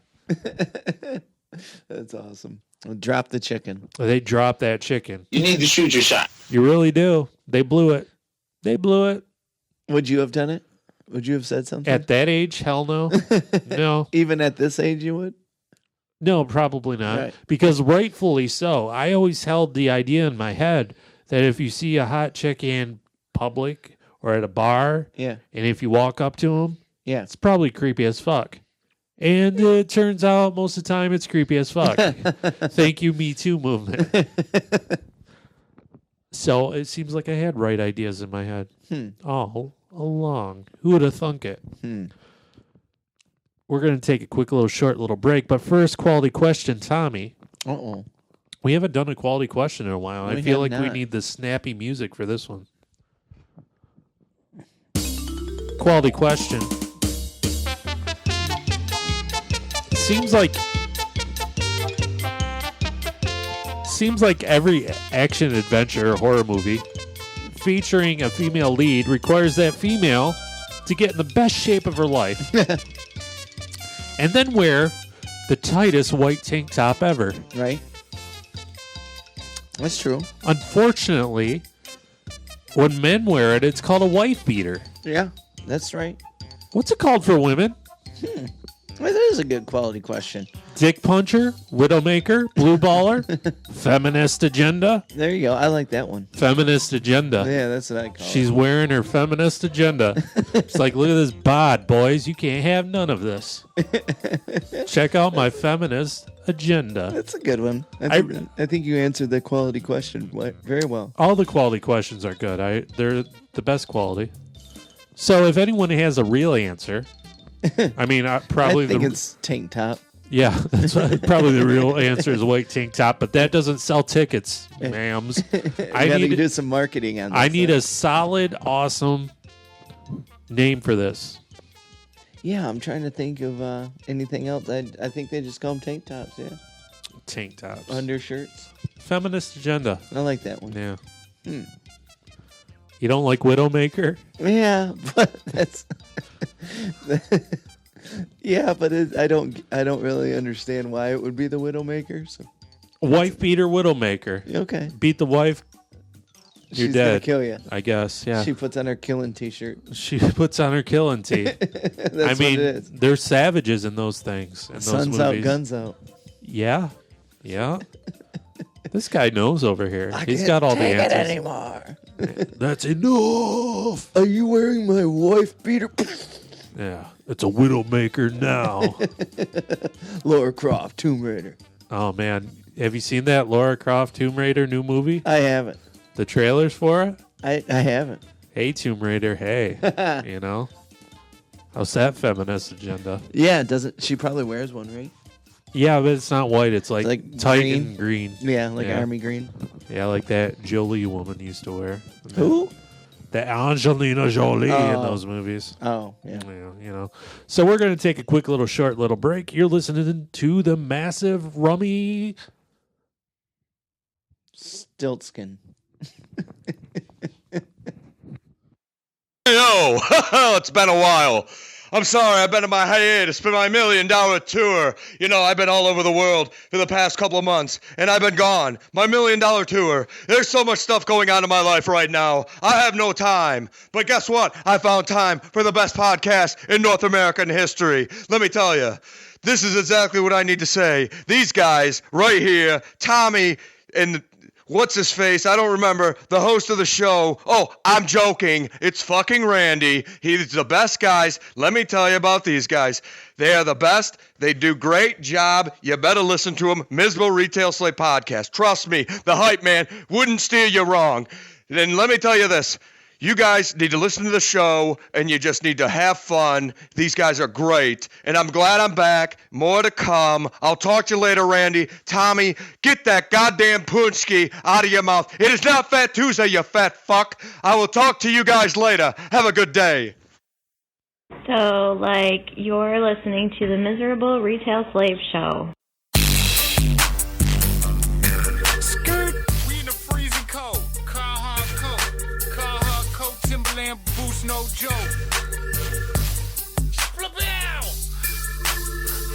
That's awesome. Drop the chicken. They dropped that chicken. You need to shoot your shot. You really do. They blew it. Would you have done it? Would you have said something? At that age, hell no. No. Even at this age, you would? No, probably not. Right. Because rightfully so. I always held the idea in my head that if you see a hot chick in public or at a bar, Yeah. and if you walk up to them, Yeah. it's probably creepy as fuck. And it turns out most of the time it's creepy as fuck. Thank you, Me Too movement. So it seems like I had right ideas in my head all along. Who would have thunk it? We're going to take a short little break. But first, quality question, Tommy. Uh-oh. We haven't done a quality question in a while. I We feel have like we not. need the snappy music for this one. Quality question. Seems like every action adventure or horror movie featuring a female lead requires that female to get in the best shape of her life and then wear the tightest white tank top ever. Right? That's true. Unfortunately, when men wear it, it's called a wife beater. Yeah, that's right. What's it called for women? Well, that is a good quality question. Dick puncher, widowmaker, blue baller, feminist agenda. There you go. I like that one. Feminist agenda. Yeah, that's what I call She's wearing her feminist agenda. It's like, look at this bod, boys. You can't have none of this. Check out my feminist agenda. That's a good one. I think you answered the quality question very well. All the quality questions are good. They're the best quality. So if anyone has a real answer, I mean, probably I think it's tank top. Yeah, that's probably the real answer is a white tank top, but that doesn't sell tickets, ma'ams. I need to do some marketing on this. I need a solid, awesome name for this. Yeah, I'm trying to think of anything else. I think they just call them tank tops, yeah. Tank tops. Undershirts. Feminist agenda. I like that one. Yeah. You don't like Widowmaker? Yeah, but that's... yeah, but I don't really understand why it would be the Widowmaker. So. Wife beater Widowmaker. Okay. Beat the wife. You're She's dead. Gonna kill you. I guess. Yeah. She puts on her killing T-shirt. She puts on her killing tee. That's I mean, what it is. they're savages in those things. In those Sun's movies. out, guns out. Yeah. Yeah. This guy knows over here. I He's can't got all the take answers. it anymore. That's enough. Are you wearing my wife beater? Yeah. It's a Widowmaker now. Lara Croft, Tomb Raider. Oh, man. Have you seen that Lara Croft Tomb Raider new movie? I haven't. The trailers for it? I haven't. Hey, Tomb Raider. Hey. You know? How's that feminist agenda? Yeah, it doesn't. She probably wears one, right? Yeah, but it's not white. It's like tight green? and green. Yeah, like army green. Yeah, like that Jolie woman used to wear. Who? The Angelina Jolie in those movies. Oh, yeah. You know. So we're going to take a quick short little break. You're listening to the massive rummy Stiltskin. Yo, it's been a while. I'm sorry, I've been on my hiatus for my $1 million tour. You know, I've been all over the world for the past couple of months, and I've been gone. My $1 million tour. There's so much stuff going on in my life right now. I have no time. But guess what? I found time for the best podcast in North American history. Let me tell you, this is exactly what I need to say. These guys right here, Tommy and... what's his face? I don't remember. The host of the show. Oh, I'm joking. It's fucking Randy. He's the best guys. Let me tell you about these guys. They are the best. They do great job. You better listen to them. Miserable Retail Slate Podcast. Trust me, the hype man wouldn't steer you wrong. Then let me tell you this. You guys need to listen to the show, and you just need to have fun. These guys are great, and I'm glad I'm back. More to come. I'll talk to you later, Randy. Tommy, get that goddamn punchki out of your mouth. It is not Fat Tuesday, you fat fuck. I will talk to you guys later. Have a good day. So, you're listening to the Miserable Retail Slave Show. Boost no joke.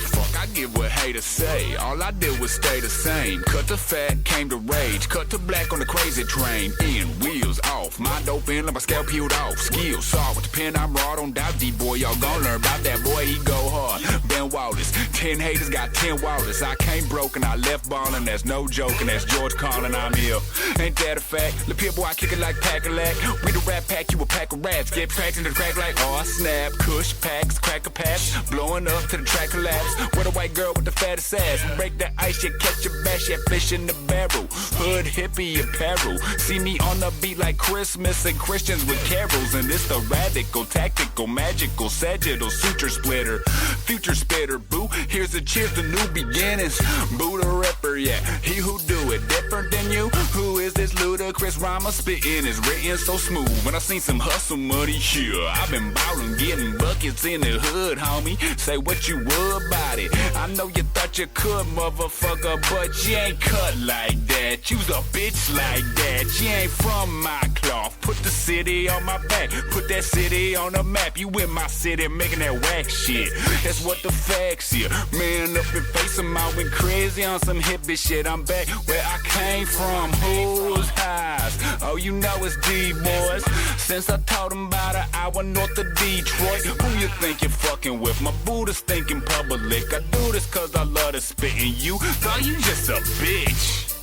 Fuck, I give what haters say. All I did was stay the same. Cut to fat, came to rage. Cut to black on the crazy train. In, wheels off. My dope in, like my scalp peeled off. Skills saw with the pen, I'm raw. Don't doubt D-boy, y'all gon' learn about that boy. He go hard. Ben Wallace. 10 haters got 10 Wallace. I came broken, I left ballin'. That's no joking. That's George calling, I'm here. Ain't that a fact? Lil' boy, I kick it like Pack-a-Lack. We the rap pack, you a pack of rats. Get packed in the crack like, oh, I snap. Kush packs, cracker packs. Blowing up to the track collapse. With a white girl with the fattest ass. Break the ice, you catch a bash, yeah, fish in the barrel. Hood hippie apparel. See me on the beat like Christmas and Christians with carols. And it's the radical, tactical, magical, sagittal, suture splitter. Future spitter, boo. Here's a cheers to new beginnings. Boo the Ripper, yeah. He who do it different than you. Who is this ludicrous rhymer spitting? Is written so smooth. When I seen some hustle money here, I've been ballin', getting buckets in the hood, homie. Say what you would about it. I know you thought you could, motherfucker, but you ain't cut like that. You's a bitch like that. You ain't from my cloth. Put the city on my back. Put that city on the map. You in my city making that whack shit. That's what the facts here. Man up and face 'em, I went crazy on some hippie shit. I'm back where I came from. Who's highs? Oh, you know it's D-boys. Since I taught 'em about an hour north of Detroit. Who you think you're fucking with? My Buddha's thinking public. I do this cause I love to spit in you. Thought you just a bitch.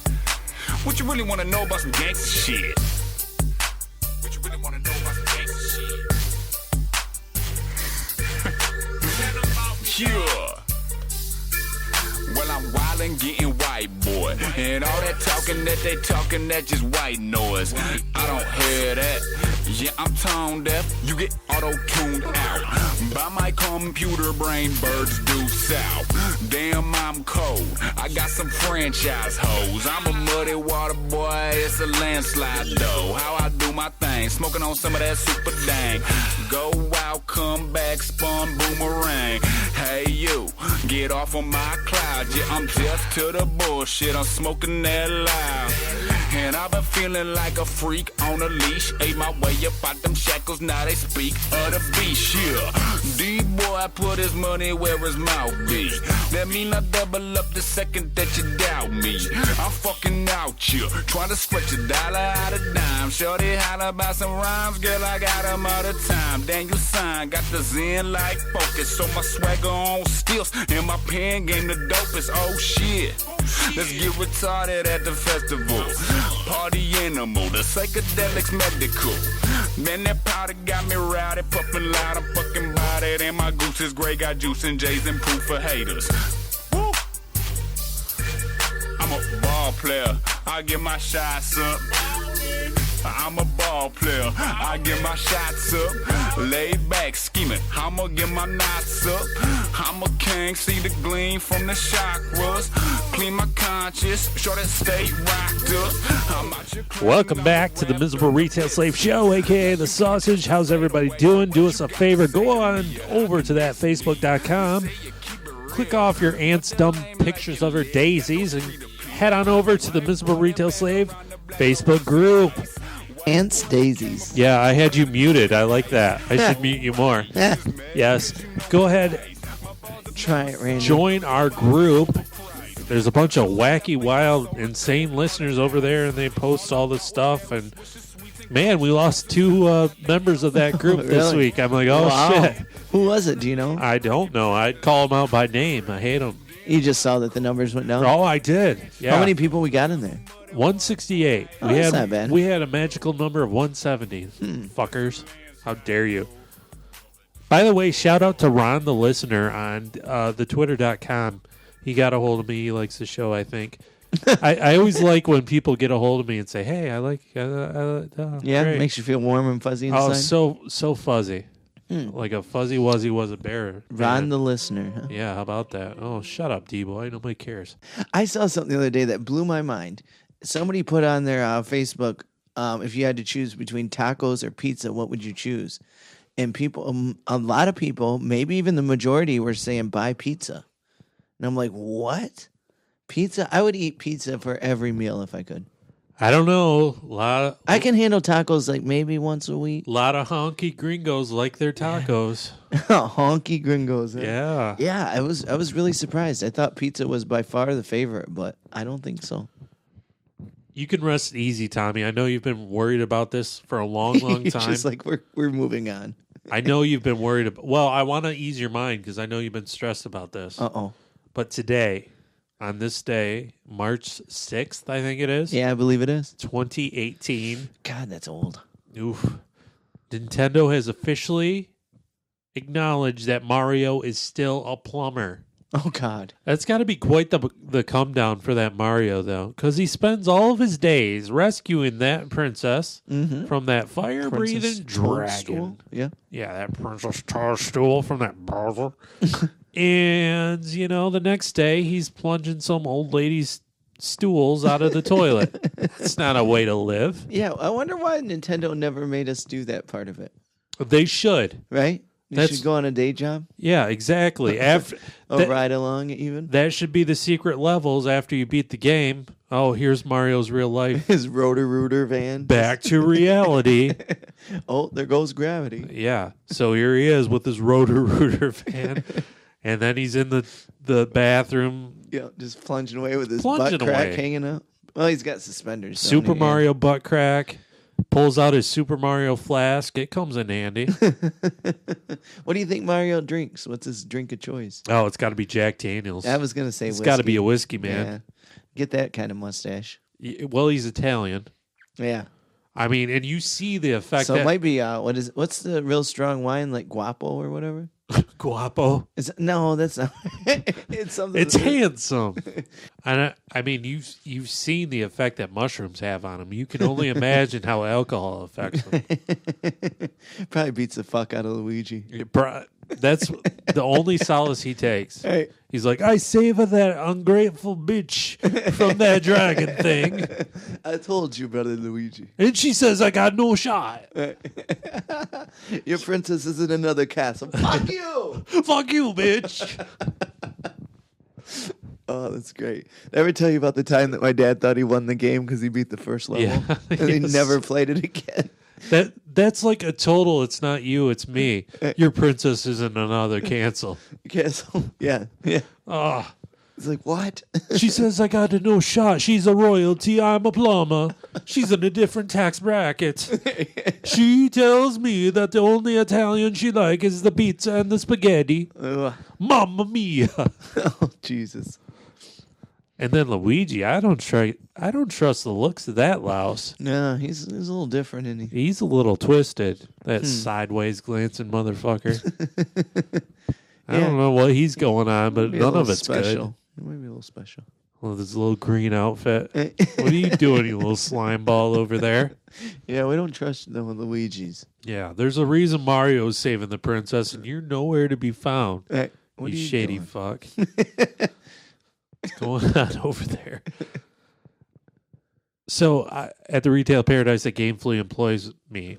What you really wanna know about some gangsta shit? What you really wanna know about some gangsta shit? Yeah. Well, I'm wildin', getting white, boy. boy. And all that talking that they talking, that just white noise. I don't hear that. Yeah, I'm tone deaf. You get auto-tuned out by my computer brain. Birds due south. Damn, I'm cold. I got some franchise hoes. I'm a muddy water boy. It's a landslide though. How I do my thing, smoking on some of that super dang. Go out, come back, spun boomerang. Hey you, get off on my cloud. Yeah, I'm deaf to the bullshit. I'm smoking that loud. And I've been feeling like a freak on a leash. Ate my way up out them shackles, now they speak of the beast, yeah. D-boy put his money where his mouth be. That mean I double up the second that you doubt me. I'm fucking out, you trying to stretch a dollar out of dime. Shorty holler about some rhymes, girl, I got them all the time. Daniel sign, got the zen like focus. So my swagger on stilts and my pen game the dopest. Oh shit, let's get retarded at the festival. Party animal, the psychedelics medical. Man, that powder got me rowdy, puffin' loud, I'm fucking bodied. And my goose is gray, got juice and J's and proof for haters. Woo! I'm a ball player, I get my shots up. I'm a ball player, I get my shots up. Laid back, scheming, I'ma get my knots up. I'm a king, see the gleam from the chakras. Clean my conscience, sure that stay rocked up. I'm out your Welcome back to the Miserable Retail Slave Show, a.k.a. The Sausage. How's everybody doing? Do us a favor. Go on over to that Facebook.com. Click off your aunt's dumb pictures of her daisies and head on over to the Miserable Retail Slave Facebook group. Ants daisies. Yeah, I had you muted. I like that. I should mute you more. Yes. Go ahead. Try it, Randy. Join our group. There's a bunch of wacky, wild, insane listeners over there, and they post all this stuff. And, man, we lost 2 members of that group Really? this week. I'm like, oh, Wow. shit. Who was it? Do you know? I don't know. I'd call them out by name. I hate them. You just saw that the numbers went down? Oh, I did. Yeah. How many people we got in there? 168. Oh, that's not bad. We had a magical number of 170. Fuckers. How dare you. By the way, shout out to Ron, the listener, on the twitter.com. He got a hold of me. He likes the show, I think. I always like when people get a hold of me and say, hey, I like Yeah, great. it makes you feel warm and fuzzy inside. Oh, so fuzzy. Like a fuzzy wuzzy was a bear. Ron Man. the listener. Huh? Yeah, how about that? Oh, shut up, D-boy. Nobody cares. I saw something the other day that blew my mind. Somebody put on their Facebook, if you had to choose between tacos or pizza, what would you choose? And people, a lot of people, maybe even the majority, were saying buy pizza. And I'm like, what? Pizza? I would eat pizza for every meal if I could. I don't know. I can handle tacos like maybe once a week. lot of honky gringos like their tacos. Honky gringos. Huh? Yeah. Yeah, I was really surprised. I thought pizza was by far the favorite, but I don't think so. You can rest easy, Tommy. I know you've been worried about this for a long, long You're time. just like we're moving on. I know you've been worried about. Well, I want to ease your mind because I know you've been stressed about this. But today, on this day, March 6th, I think it is. Yeah, I believe it is. 2018. God, that's old. Oof. Nintendo has officially acknowledged that Mario is still a plumber. Oh, God. That's got to be quite the come down for that Mario, though, because he spends all of his days rescuing that princess from that fire-breathing dragon. Yeah. Yeah, that Princess Toadstool from that Bowser. And, the next day he's plunging some old lady's stools out of the toilet. It's not a way to live. Yeah, I wonder why Nintendo never made us do that part of it. They should. Right? You should go on a day job? Yeah, exactly. After ride along even? That should be the secret levels after you beat the game. Oh, here's Mario's real life. His Rotor-Rooter van. Back to reality. Oh, there goes gravity. Yeah. So here he is with his Rotor-Rooter van. And then he's in the bathroom. Yeah, just plunging away with his butt crack hanging out. Well, he's got suspenders. Super Mario butt crack. Pulls out his Super Mario Flask. It comes in handy. What do you think Mario drinks? What's his drink of choice? Oh, it's got to be Jack Daniels. I was going to say it's whiskey. got to be a whiskey, man. Yeah. Get that kind of mustache. Well, he's Italian. Yeah. I mean, and you see the effect. So it might be, what's the real strong wine, like Guapo or whatever? Guapo. No, that's not. It's something. It's handsome. And I mean, you've seen the effect that mushrooms have on him. You can only imagine how alcohol affects him. Probably beats the fuck out of Luigi. That's the only solace he takes. Hey. He's like, I savor that ungrateful bitch from that dragon thing. I told you, brother Luigi. And she says, I got no shot. Your princess is in another castle. Fuck you! Fuck you, bitch. Oh, that's great. Did I ever tell you about the time that my dad thought he won the game because he beat the first level? Yeah. And he never played it again. That's like a total, it's not you, it's me. Your princess is in another cancel. Castle. Yeah. Yeah. Oh. It's like, what? She says, I got no shot. She's a royalty. I'm a plumber. She's in a different tax bracket. She tells me that the only Italian she likes is the pizza and the spaghetti. Mamma mia. Oh, Jesus. And then Luigi, I don't trust the looks of that louse. No, he's a little different, isn't he? He's a little twisted. That sideways glancing motherfucker. I don't know what he's going on, but none of it's special. good. It might be a little special. Well, this little green outfit. What are you doing, you little slime ball over there? Yeah, we don't trust them with Luigi's. Yeah, there's a reason Mario's saving the princess, and you're nowhere to be found. What You are you shady doing? fuck. What's going on over there? So, at the retail paradise that gainfully employs me,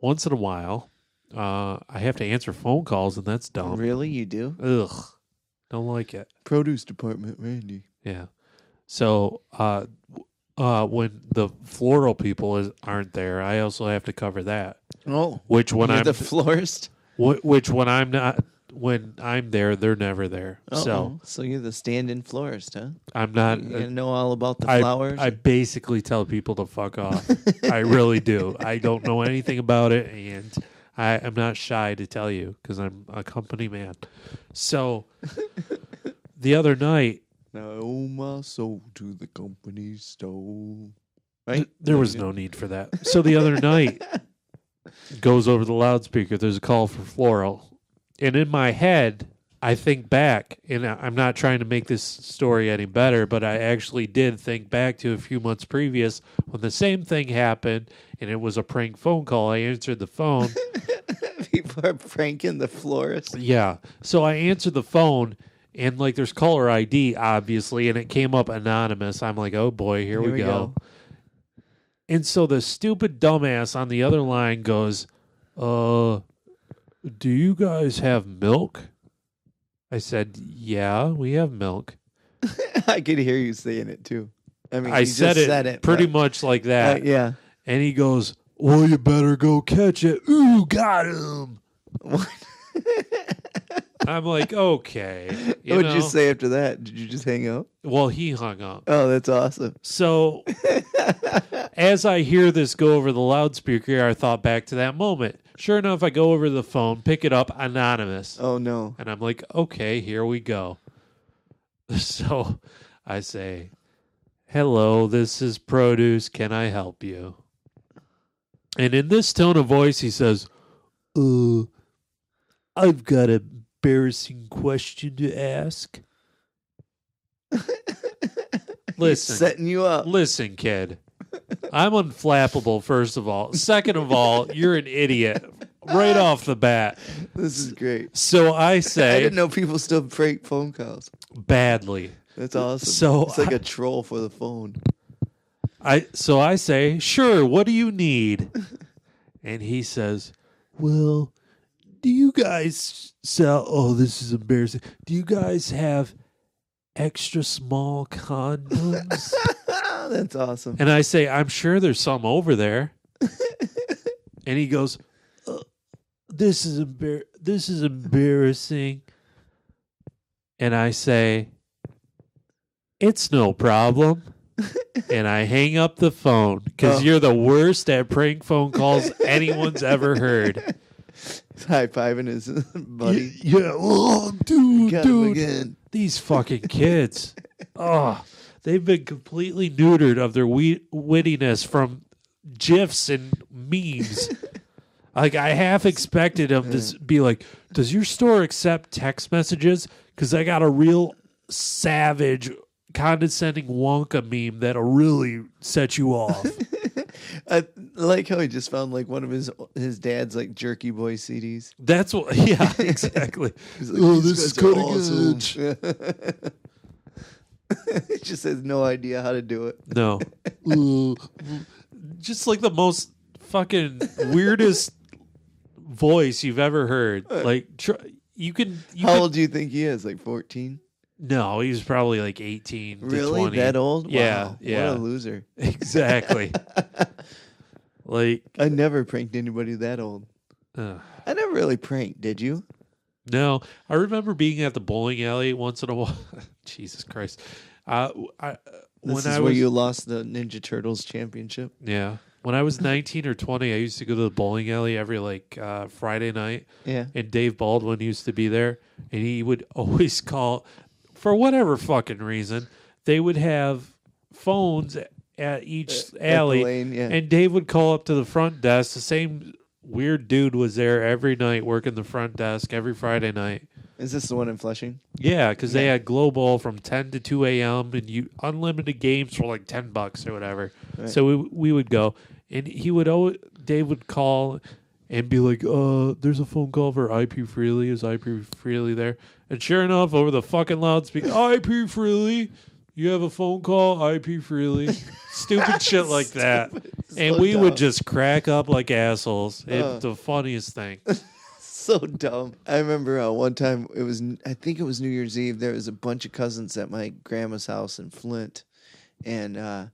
once in a while, I have to answer phone calls, and that's dumb. Really? You do? Ugh. Don't like it. Produce department, Randy. Yeah. So, when the floral people aren't there, I also have to cover that. Oh. Which when You're I'm the florist? Which when I'm not, when I'm there, they're never there. So you're the stand-in florist, huh? I'm not. You gonna know all about the flowers? I basically tell people to fuck off. I really do. I don't know anything about it, and I'm not shy to tell you because I'm a company man. So the other night, now owe my soul to the company store. Right? There was no need for that. So the other night, goes over the loudspeaker. There's a call for floral. And in my head, I think back, and I'm not trying to make this story any better, but I actually did think back to a few months previous when the same thing happened, and it was a prank phone call. I answered the phone. People are pranking the florist. Yeah. So I answered the phone, and like there's caller ID, obviously, and it came up anonymous. I'm like, oh boy, here we go. And so the stupid dumbass on the other line goes, do you guys have milk? I said, yeah, we have milk. I could hear you saying it too. I mean, I said it pretty much like that. Yeah. And he goes, well, you better go catch it. Ooh, got him. I'm like, okay. What did you say after that? Did you just hang up? Well, he hung up. Oh, that's awesome. So as I hear this go over the loudspeaker, I thought back to that moment. Sure enough, I go over the phone, pick it up, anonymous. Oh, no. And I'm like, okay, here we go. So I say, hello, this is Produce. Can I help you? And in this tone of voice, he says, I've got an embarrassing question to ask. Listen. He's setting you up. Listen, kid. I'm unflappable, first of all. Second of all, you're an idiot right off the bat. This is great. So I say... I didn't know people still prank phone calls. Badly. That's awesome. So it's like a troll for the phone. So I say, sure, what do you need? And he says, well, do you guys sell... Oh, this is embarrassing. Do you guys have extra small condoms? That's awesome. And I say, I'm sure there's some over there. And he goes, this is embarrassing. And I say, it's no problem. And I hang up the phone because you're the worst at prank phone calls anyone's ever heard. He's high-fiving his buddy. Yeah. Oh, dude. Again. These fucking kids. Oh, they've been completely neutered of their wittiness from GIFs and memes. Like, I half expected him to be like, Does your store accept text messages? Because I got a real savage, condescending Wonka meme that'll really set you off. I like how he just found like one of his dad's like Jerky Boy CDs. That's what. Yeah, exactly. He's like, oh, "These this is guys are cutting awesome." He just has no idea how to do it. No. Just like the most fucking weirdest voice you've ever heard. Like, How old do you think he is? Like 14? No, he was probably like 18 to Really? 20. That old? Yeah, Wow. yeah. What a loser. Exactly. Like, I never pranked anybody that old. I never really pranked, did you? no, I remember being at the bowling alley once in a while. Jesus Christ. This is where you lost the Ninja Turtles championship? Yeah. When I was 19 or 20, I used to go to the bowling alley every like Friday night. Yeah. And Dave Baldwin used to be there. And he would always call, for whatever fucking reason, they would have phones at each alley. the lane, yeah. And Dave would call up to the front desk. The same weird dude was there every night working the front desk every Friday night. Is this the one in Flushing? Yeah, because they had Glow Ball from 10 to 2 a.m. and unlimited games for like $10 or whatever. Right. So we would go, and Dave would call and be like, there's a phone call for IP Freely. Is IP Freely there? And sure enough, over the fucking loudspeaker, IP Freely, you have a phone call, IP Freely. Stupid shit like that. And we would just crack up like assholes. It's the funniest thing. So dumb. I remember one time I think it was New Year's Eve. There was a bunch of cousins at my grandma's house in Flint, and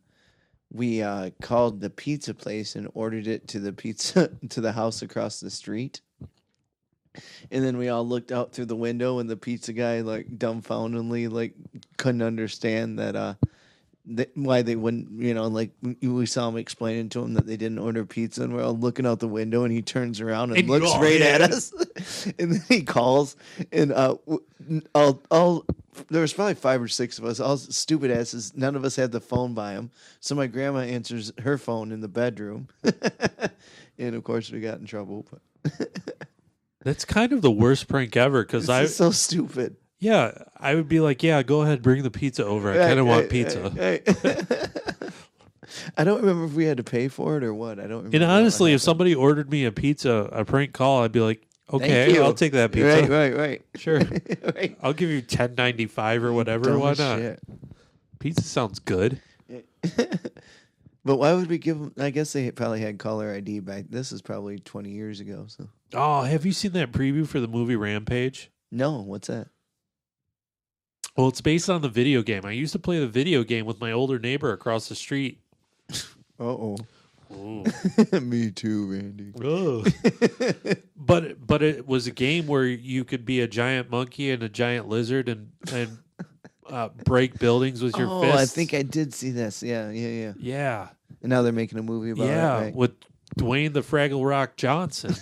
we called the pizza place and ordered it to the house across the street. And then we all looked out through the window, and the pizza guy like dumbfoundedly like couldn't understand that why they wouldn't, like we saw him explaining to him that they didn't order pizza, and we're all looking out the window, and he turns around and looks right at us, and then he calls, and there was probably 5 or 6 of us, all stupid asses. None of us had the phone by him, so my grandma answers her phone in the bedroom, and of course we got in trouble. But That's kind of the worst prank ever because it's so stupid. Yeah, I would be like, yeah, go ahead, bring the pizza over. I kind of want pizza. I don't remember if we had to pay for it or what. I don't remember. And honestly, if somebody ordered me a prank call, I'd be like, okay, I'll take that pizza. Right. Sure. Right. I'll give you $10.95 or whatever. Dumb Why as not? shit. Pizza sounds good. But why would we give them? I guess they probably had caller ID back. This is probably 20 years ago. So. Oh, have you seen that preview for the movie Rampage? No, what's that? Well, it's based on the video game. I used to play the video game with my older neighbor across the street. Uh-oh. Me too, Randy. Oh. But it was a game where you could be a giant monkey and a giant lizard and break buildings with your fists. I think I did see this. Yeah. Yeah. And now they're making a movie about it. Right? With Dwayne the Fraggle Rock Johnson.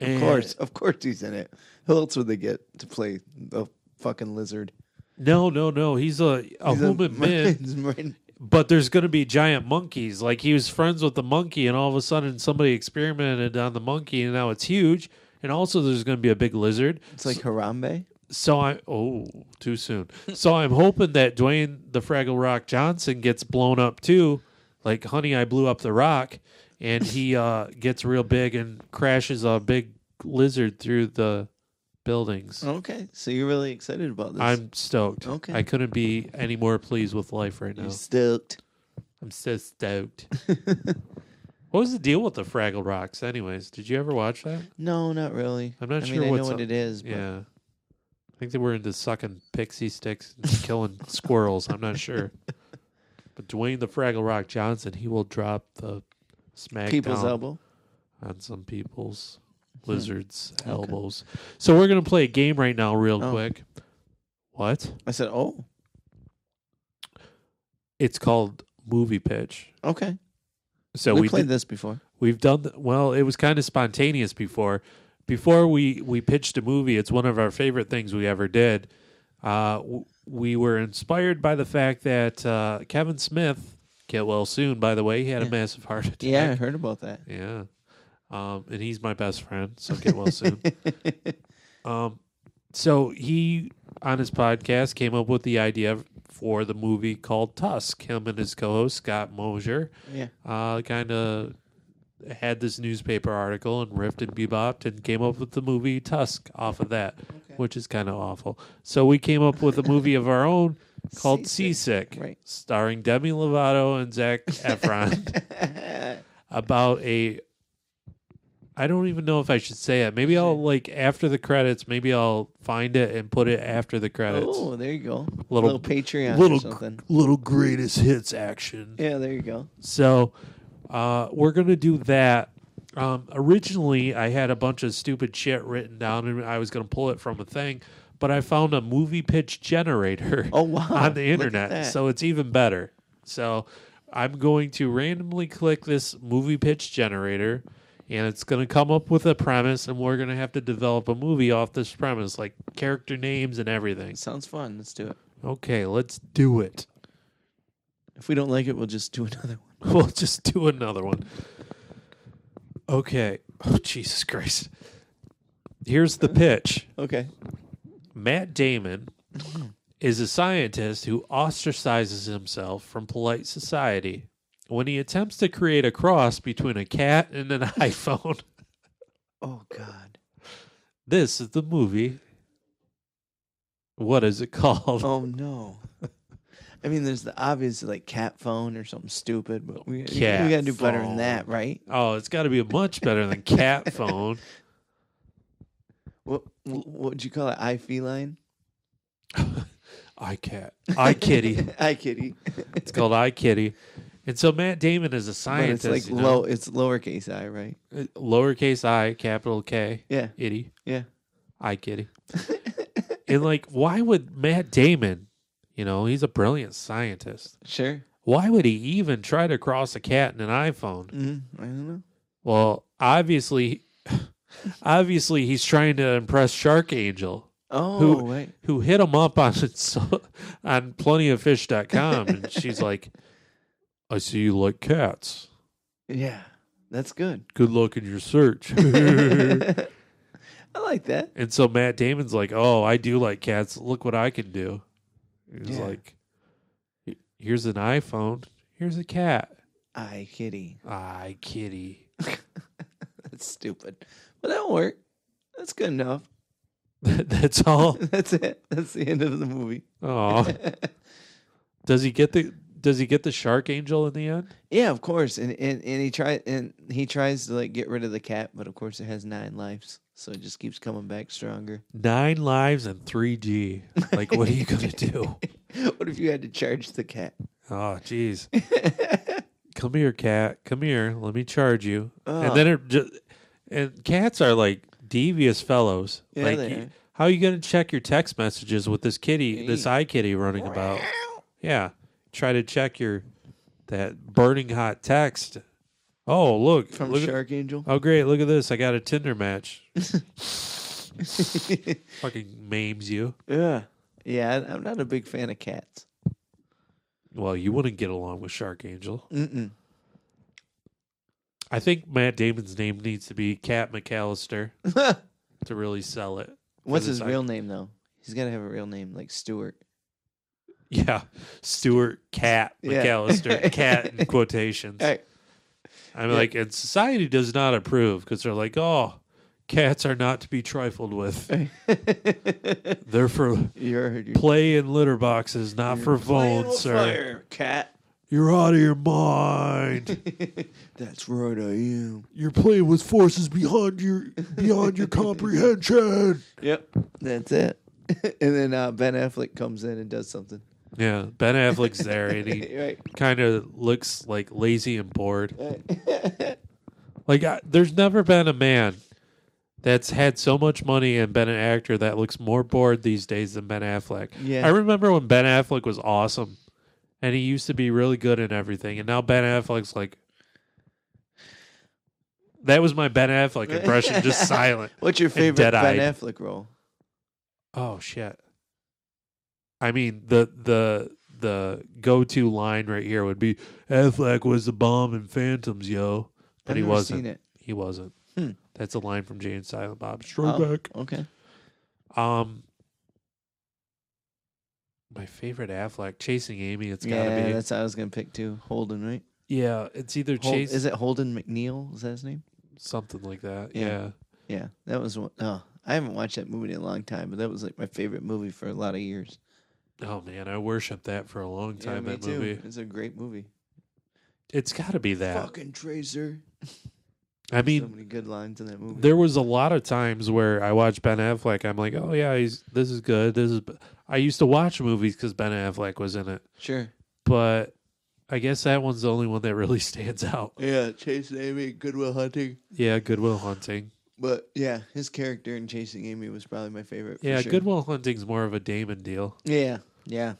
Of course he's in it. Who else would they get to play the fucking lizard? No. He's a human man. But there's going to be giant monkeys. Like he was friends with the monkey, and all of a sudden somebody experimented on the monkey, and now it's huge. And also there's going to be a big lizard. It's like Harambe. So too soon. So I'm hoping that Dwayne the Fraggle Rock Johnson gets blown up too, like Honey, I Blew Up the Rock, and he gets real big and crashes a big lizard through the buildings. Okay, so you're really excited about this. I'm stoked. Okay. I couldn't be any more pleased with life right now. You're stoked. I'm so stoked. What was the deal with the Fraggle Rocks anyways? Did you ever watch that? No, not really. I'm not sure I what's know what it is. But... Yeah. I think they were into sucking pixie sticks and killing squirrels. I'm not sure. But Dwayne the Fraggle Rock Johnson, he will drop the smack people's down elbow on some people's lizards' elbows. So we're going to play a game right now real quick. What? I said, It's called Movie Pitch. Okay. So we played this before. We've done, it was kind of spontaneous before. Before we pitched a movie, it's one of our favorite things we ever did. We were inspired by the fact that Kevin Smith, get well soon, by the way, he had a massive heart attack. Yeah, I heard about that. Yeah. And he's my best friend, so get well soon. So he, on his podcast, came up with the idea for the movie called Tusk. Him and his co-host, Scott Mosier, kind of had this newspaper article and riffed and bebopped and came up with the movie Tusk off of that, which is kind of awful. So we came up with a movie of our own called Seasick, right, starring Demi Lovato and Zac Efron, about a... I don't even know if I should say it. Maybe I'll, like, after the credits, maybe I'll find it and put it after the credits. Oh, there you go. Little Patreon or something. Little greatest hits action. Yeah, there you go. So we're going to do that. Originally, I had a bunch of stupid shit written down, and I was going to pull it from a thing, but I found a movie pitch generator on the internet, so it's even better. So I'm going to randomly click this movie pitch generator, and it's going to come up with a premise, and we're going to have to develop a movie off this premise, like character names and everything. Sounds fun. Let's do it. Okay, let's do it. If we don't like it, we'll just do another one. We'll just do another one. Okay. Oh, Jesus Christ. Here's the pitch. Okay. Matt Damon is a scientist who ostracizes himself from polite society when he attempts to create a cross between a cat and an iPhone. Oh, God. This is the movie. What is it called? Oh, no. I mean, there's the obvious, like, cat phone or something stupid, but we got to do better than that, right? Oh, it's got to be much better than cat phone. What would you call it? iFeline? iCat. iKitty. iKitty. It's called iKitty. And so Matt Damon is a scientist. But it's like it's lowercase I, right? Lowercase I, capital K. Yeah. Itty. Yeah. iKitty. And like, why would Matt Damon, he's a brilliant scientist. Sure. Why would he even try to cross a cat and an iPhone? I don't know. Well, obviously he's trying to impress Sharkangel. Oh, right. Who hit him up on plentyoffish.com, and she's like, I see you like cats. Yeah, that's good. Good luck in your search. I like that. And so Matt Damon's like, oh, I do like cats. Look what I can do. He's like, here's an iPhone. Here's a cat. iKitty. iKitty. That's stupid. But that'll work. That's good enough. That's all? That's it. That's the end of the movie. Oh. Does he get the Sharkangel in the end? Yeah, of course. And he tries to like get rid of the cat, but of course it has 9 lives. So it just keeps coming back stronger. 9 lives and 3G. Like, what are you gonna do? What if you had to charge the cat? Oh, jeez. Come here, cat. Come here. Let me charge you. And then and cats are like devious fellows. Yeah, like, how are you gonna check your text messages with this iKitty running about? Yeah. Try to check that burning hot text. Oh, look. From Sharkangel? Oh, great. Look at this. I got a Tinder match. Fucking maims you. Yeah. Yeah, I'm not a big fan of cats. Well, you wouldn't get along with Sharkangel. Mm-mm. I think Matt Damon's name needs to be Cat McAllister to really sell it. What's his real name, though? He's got to have a real name, like Stewart. Yeah. Stuart Cat McAllister. Cat in quotations. Hey. I'm like, and society does not approve because they're like, oh, cats are not to be trifled with. They're for play in litter boxes, not for phones, sir. Fire, cat. You're out of your mind. That's right, I am. You're playing with forces beyond your comprehension. Yep, that's it. And then Ben Affleck comes in and does something. Yeah, Ben Affleck's there, and he kind of looks like lazy and bored. Like, there's never been a man that's had so much money and been an actor that looks more bored these days than Ben Affleck. Yeah. I remember when Ben Affleck was awesome, and he used to be really good in everything, and now Ben Affleck's like... That was my Ben Affleck impression, just silent. What's your favorite Ben Affleck role? Oh, shit. I mean, the go-to line right here would be, Affleck was the bomb in Phantoms, yo. But he wasn't. Seen it. He wasn't. That's a line from Jay and Silent Bob. Straight back. Okay. My favorite Affleck, Chasing Amy. It's gotta be. Yeah, that's what I was gonna pick too. Holden, right? Yeah, it's either Chase. Is it Holden McNeil? Is that his name? Something like that. Yeah. Yeah. Yeah, that was one. Oh, I haven't watched that movie in a long time, but that was like my favorite movie for a lot of years. Oh man, I worshipped that for a long time. Me that too. movie. It's a great movie. It's got to be that. Fucking Tracer. I mean, so many good lines in that movie. there was a lot of times where I watched Ben Affleck. I'm like, oh yeah, this is good. I used to watch movies because Ben Affleck was in it. Sure. But I guess that one's the only one that really stands out. Yeah, Chasing Amy, Good Will Hunting. Yeah, Good Will Hunting. But yeah, his character in Chasing Amy was probably my favorite. Yeah, sure. Good Will Hunting's more of a Damon deal. Yeah. Yeah.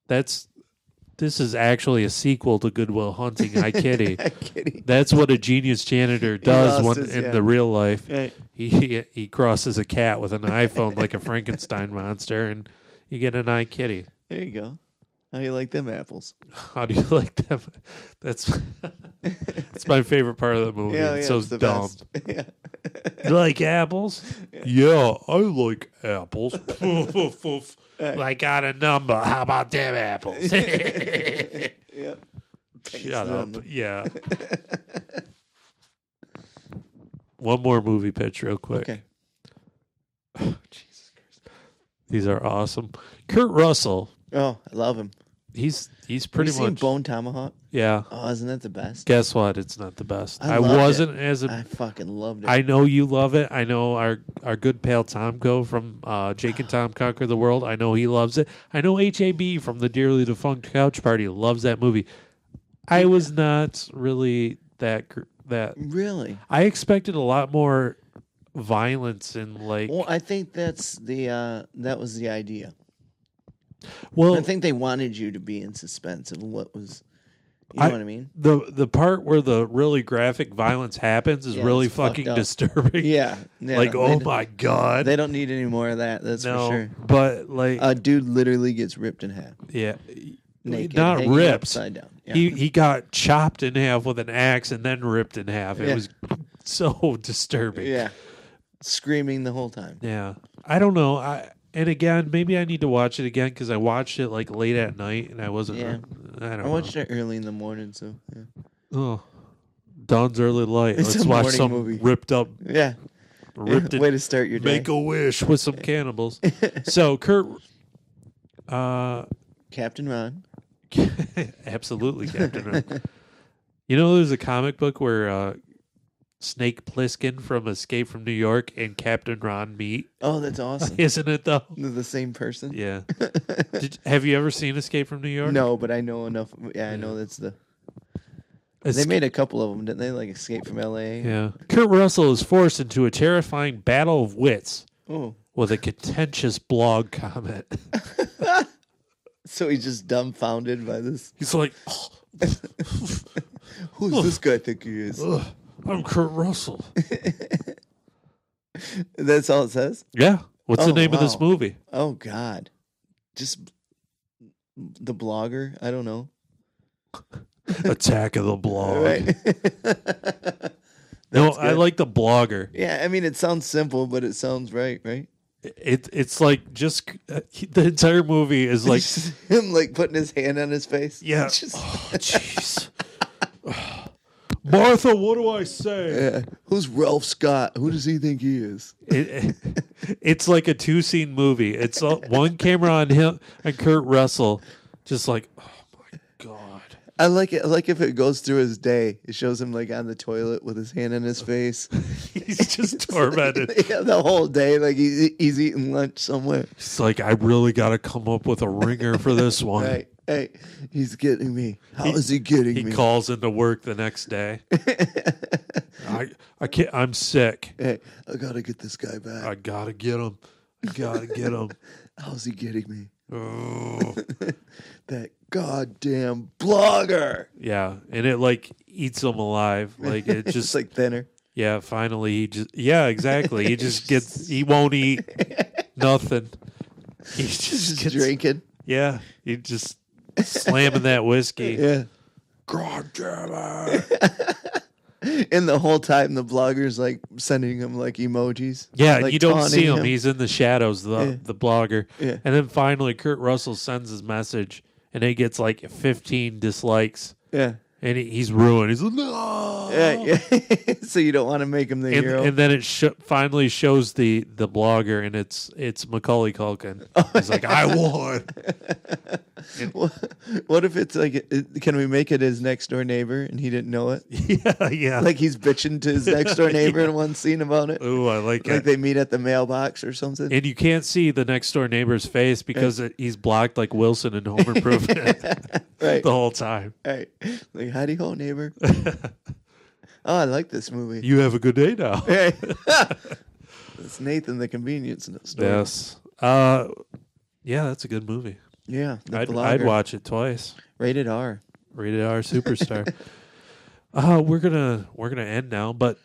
This is actually a sequel to Good Will Hunting, iKitty. iKitty. That's what a genius janitor does in the real life. Right. He crosses a cat with an iPhone like a Frankenstein monster, and you get an iKitty. There you go. How do you like them apples? How do you like them? That's my favorite part of the movie. Yeah, it's so it's the dumb. best. Yeah. You like apples? Yeah, I like apples. I got a number. How about them apples? Yeah. Shut up. Yeah. One more movie pitch real quick. Okay. Oh, Jesus Christ. These are awesome. Kurt Russell. Oh, I love him. He's pretty Have you seen much Bone Tomahawk? Yeah. Oh, isn't that the best? Guess what? It's not the best. I loved wasn't it. as a I fucking loved it. I know you love it. I know our good pal Tomko from Jake and Tom Conquer the World. I know he loves it. I know HAB from the Dearly Defunct Couch Party loves that movie. I was not really that. Really? I expected a lot more violence and like. Well, I think that's that was the idea. Well, I think they wanted you to be in suspense of what was. You know what I mean? The part where the really graphic violence happens is really it's fucking fucked up. disturbing. Yeah. Like, oh my God. They don't need any more of that. That's no, for sure. But like, A dude literally gets ripped in half. yeah, Naked, not hanging ripped. upside down. Yeah. He got chopped in half with an axe and then ripped in half. It was so disturbing. Yeah. Screaming the whole time. Yeah. I don't know. And again, maybe I need to watch it again because I watched it like late at night and I wasn't. Yeah. I don't know. I watched it early in the morning, so yeah. Oh, Dawn's early light. It's Let's a watch morning some movie. ripped up. Yeah. Ripped Way to start your day. Make a wish with some cannibals. So Kurt, Captain Ron. absolutely, Captain Ron. You know, there's a comic book where Snake Plissken from Escape from New York and Captain Ron meet. Oh, that's awesome. Isn't it though? They're the same person? Yeah. Have you ever seen Escape from New York? No, but I know enough. Yeah, I know that's the. They made a couple of them, didn't they? Like Escape from L.A. Yeah. Kurt Russell is forced into a terrifying battle of wits Oh. with a contentious blog comment. So he's just dumbfounded by this. He's like, Who's this guy think he is? I'm Kurt Russell. That's all it says? Yeah. What's the name of this wow. movie? Oh, God. Just the blogger? I don't know. Attack of the Blog. Right. No, That's I good. like the blogger. Yeah, I mean, it sounds simple, but it sounds right? It's like just the entire movie is like Just him like putting his hand on his face. yeah. It's just- Oh, jeez. Martha, what do I say? Yeah. Who's Ralph Scott? Who does he think he is? It's like a 2-scene movie. It's one camera on him and Kurt Russell, just like, oh my God. I like it. Like if it goes through his day, it shows him like on the toilet with his hand in his face. He's just tormented. Yeah, the whole day, like he's eating lunch somewhere. He's like, I really got to come up with a ringer for this one. Right. Hey, he's getting me. How is he getting He me? calls into work the next day. I can't. I'm sick. Hey, I gotta get this guy back. I gotta get him. I gotta get him. How's he getting me? Oh. That goddamn blogger. Yeah, and it like eats him alive. Like it It's just like thinner. yeah. Finally, he just exactly. He just gets. He won't eat nothing. He just gets drinking. Yeah, he just slamming that whiskey. Yeah. God damn it! And the whole time the blogger's like sending him like emojis. Yeah, like you don't see taunting him. He's in the shadows, the blogger. Yeah. And then finally Kurt Russell sends his message and he gets like 15 dislikes. Yeah. And he's ruined. He's like, no. Yeah. So you don't want to make him the hero. And then it finally shows the blogger, and it's Macaulay Culkin. He's like, I won. What if it's like, can we make it his next door neighbor and he didn't know it? Yeah. Like he's bitching to his next door neighbor in one scene about it. Ooh, I like it. Like they meet at the mailbox or something. And you can't see the next door neighbor's face because he's blocked like Wilson in Home Improvement Right. the whole time. Right. Like, howdy ho, neighbor. Oh, I like this movie. You have a good day now. Hey. It's Nathan the convenience store. Yes. Yeah, that's a good movie. Yeah. I'd watch it twice. Rated R. Rated R superstar. We're gonna end now, but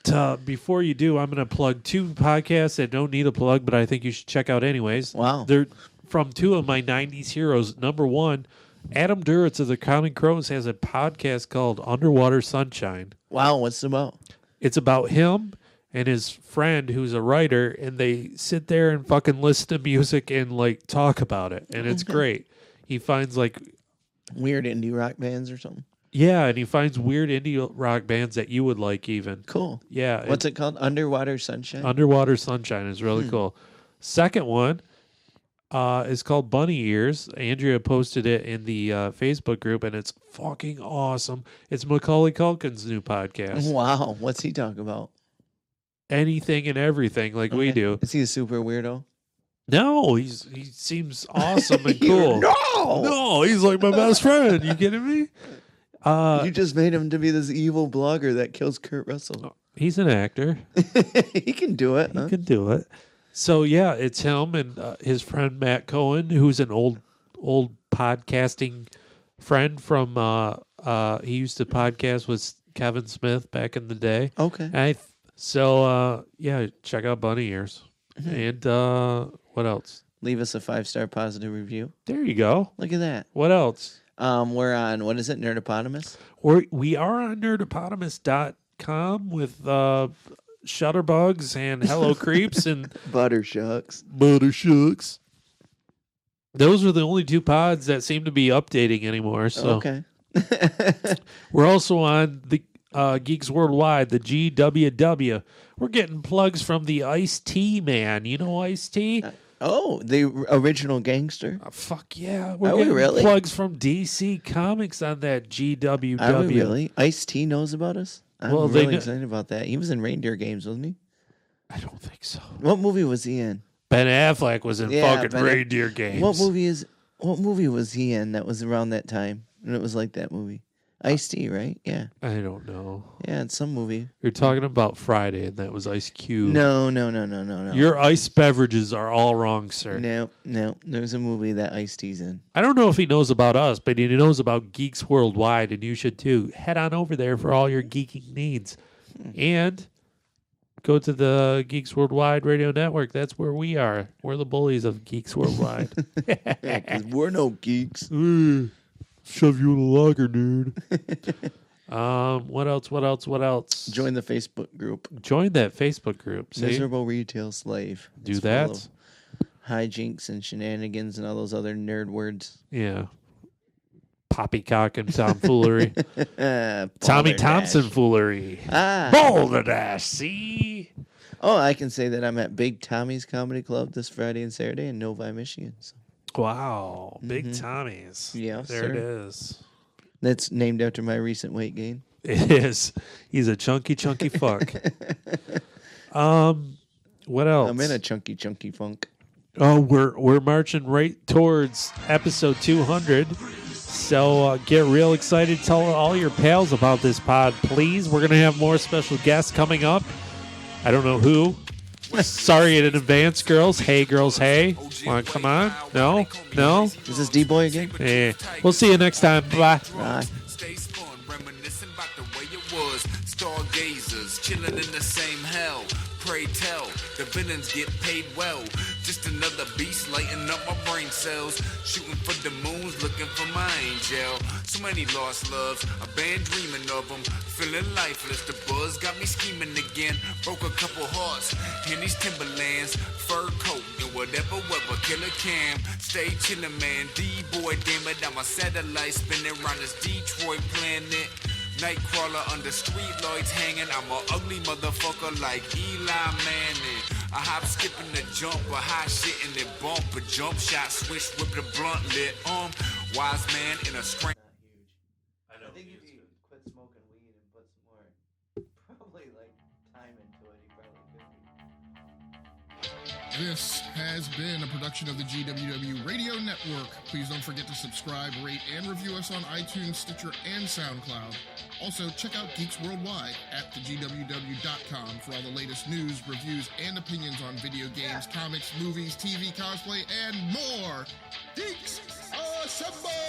before you do, I'm gonna plug 2 podcasts that don't need a plug, but I think you should check out anyways. Wow. They're from 2 of my 90s heroes. Number 1, Adam Duritz of the Common Crows has a podcast called Underwater Sunshine. Wow, what's it about? It's about him and his friend who's a writer, and they sit there and fucking listen to music and like talk about it, and it's great. He finds like weird indie rock bands or something. Yeah, and he finds weird indie rock bands that you would like even. Cool. Yeah. What's it called? Underwater Sunshine? Underwater Sunshine is really cool. Second one is called Bunny Ears. Andrea posted it in the Facebook group, and it's fucking awesome. It's Macaulay Culkin's new podcast. Wow. What's he talk about? Anything and everything like we do. Is he a super weirdo? No, he seems awesome and cool. No, he's like my best friend. You kidding me? You just made him to be this evil blogger that kills Kurt Russell. He's an actor. He can do it. He can do it. So yeah, it's him and his friend Matt Cohen, who's an old podcasting friend from. He used to podcast with Kevin Smith back in the day. Okay. Yeah, check out Bunny Ears. And what else? Leave us a 5-star positive review. There you go. Look at that. What else? We're on, what is it, Nerdopotamus? We are on nerdopotamus.com with Shutterbugs and Hello Creeps and Buttershucks. Those are the only 2 pods that seem to be updating anymore. So Okay. We're also on the Geeks Worldwide, the GWW. We're getting plugs from the Ice-T man. You know Ice-T? The original gangster? Fuck yeah. We're Are we getting really? plugs from DC Comics on that GWW. Are we really? Ice-T knows about us? I'm really excited about that. He was in Reindeer Games, wasn't he? I don't think so. What movie was he in? Ben Affleck was in fucking Reindeer Games. What movie was he in that was around that time? And it was like that movie. Ice-T, right? Yeah. I don't know. Yeah, it's some movie. You're talking about Friday, and that was Ice Cube. No. Your ice beverages are all wrong, sir. No. There's a movie that Ice-T's in. I don't know if he knows about us, but he knows about Geeks Worldwide, and you should too. Head on over there for all your geeking needs. And go to the Geeks Worldwide Radio Network. That's where we are. We're the bullies of Geeks Worldwide. Yeah, 'cause we're no geeks. Shove you in a locker, dude. What else? Join the Facebook group. Join that Facebook group. See? Miserable Retail Slave. Do It's that. full of hijinks and shenanigans and all those other nerd words. Yeah. Poppycock and tomfoolery. Tommy Thompson foolery. Boulder Dash, see? Oh, I can say that I'm at Big Tommy's Comedy Club this Friday and Saturday in Novi, Michigan. So. Wow. Big Tommy's. Yeah, there sir. it is. That's named after my recent weight gain. It is. He's a chunky fuck. What else? I'm in a chunky funk. Oh, we're marching right towards episode 200. So get real excited. Tell all your pals about this pod, please. We're going to have more special guests coming up. I don't know who. Sorry in advance, girls. Hey, girls, hey. Want to come on? No? Is this D-Boy again? Yeah. We'll see you next time. Bye. Bye. Reminiscing about the way it was. Stargazers chilling in the same hell. Pray tell, the villains get paid well. Just Just another beast lighting up my brain cells. Shooting for the moons, looking for my angel. So many lost loves, a band dreaming of them. Feeling lifeless, the buzz got me scheming again. Broke a couple hearts in these Timberlands. Fur coat and whatever weather, killer cam. Stay chillin', man. D-boy, damn it, I'm a satellite spinning around this Detroit planet. Nightcrawler under street lights hanging. I'm a ugly motherfucker like Eli Manning. I hop, skip, and a jump, a high shit and it bump, a jump shot, switch, whip the blunt lit. Wise man in a screen. Not huge. I think if you quit smoking weed and put some more, probably like time into it, you probably could be. This has been a production of the GWW Radio Network. Please don't forget to subscribe, rate, and review us on iTunes, Stitcher, and SoundCloud. Also, check out Geeks Worldwide at thegww.com for all the latest news, reviews, and opinions on video games, comics, movies, TV, cosplay, and more. Geeks, assemble!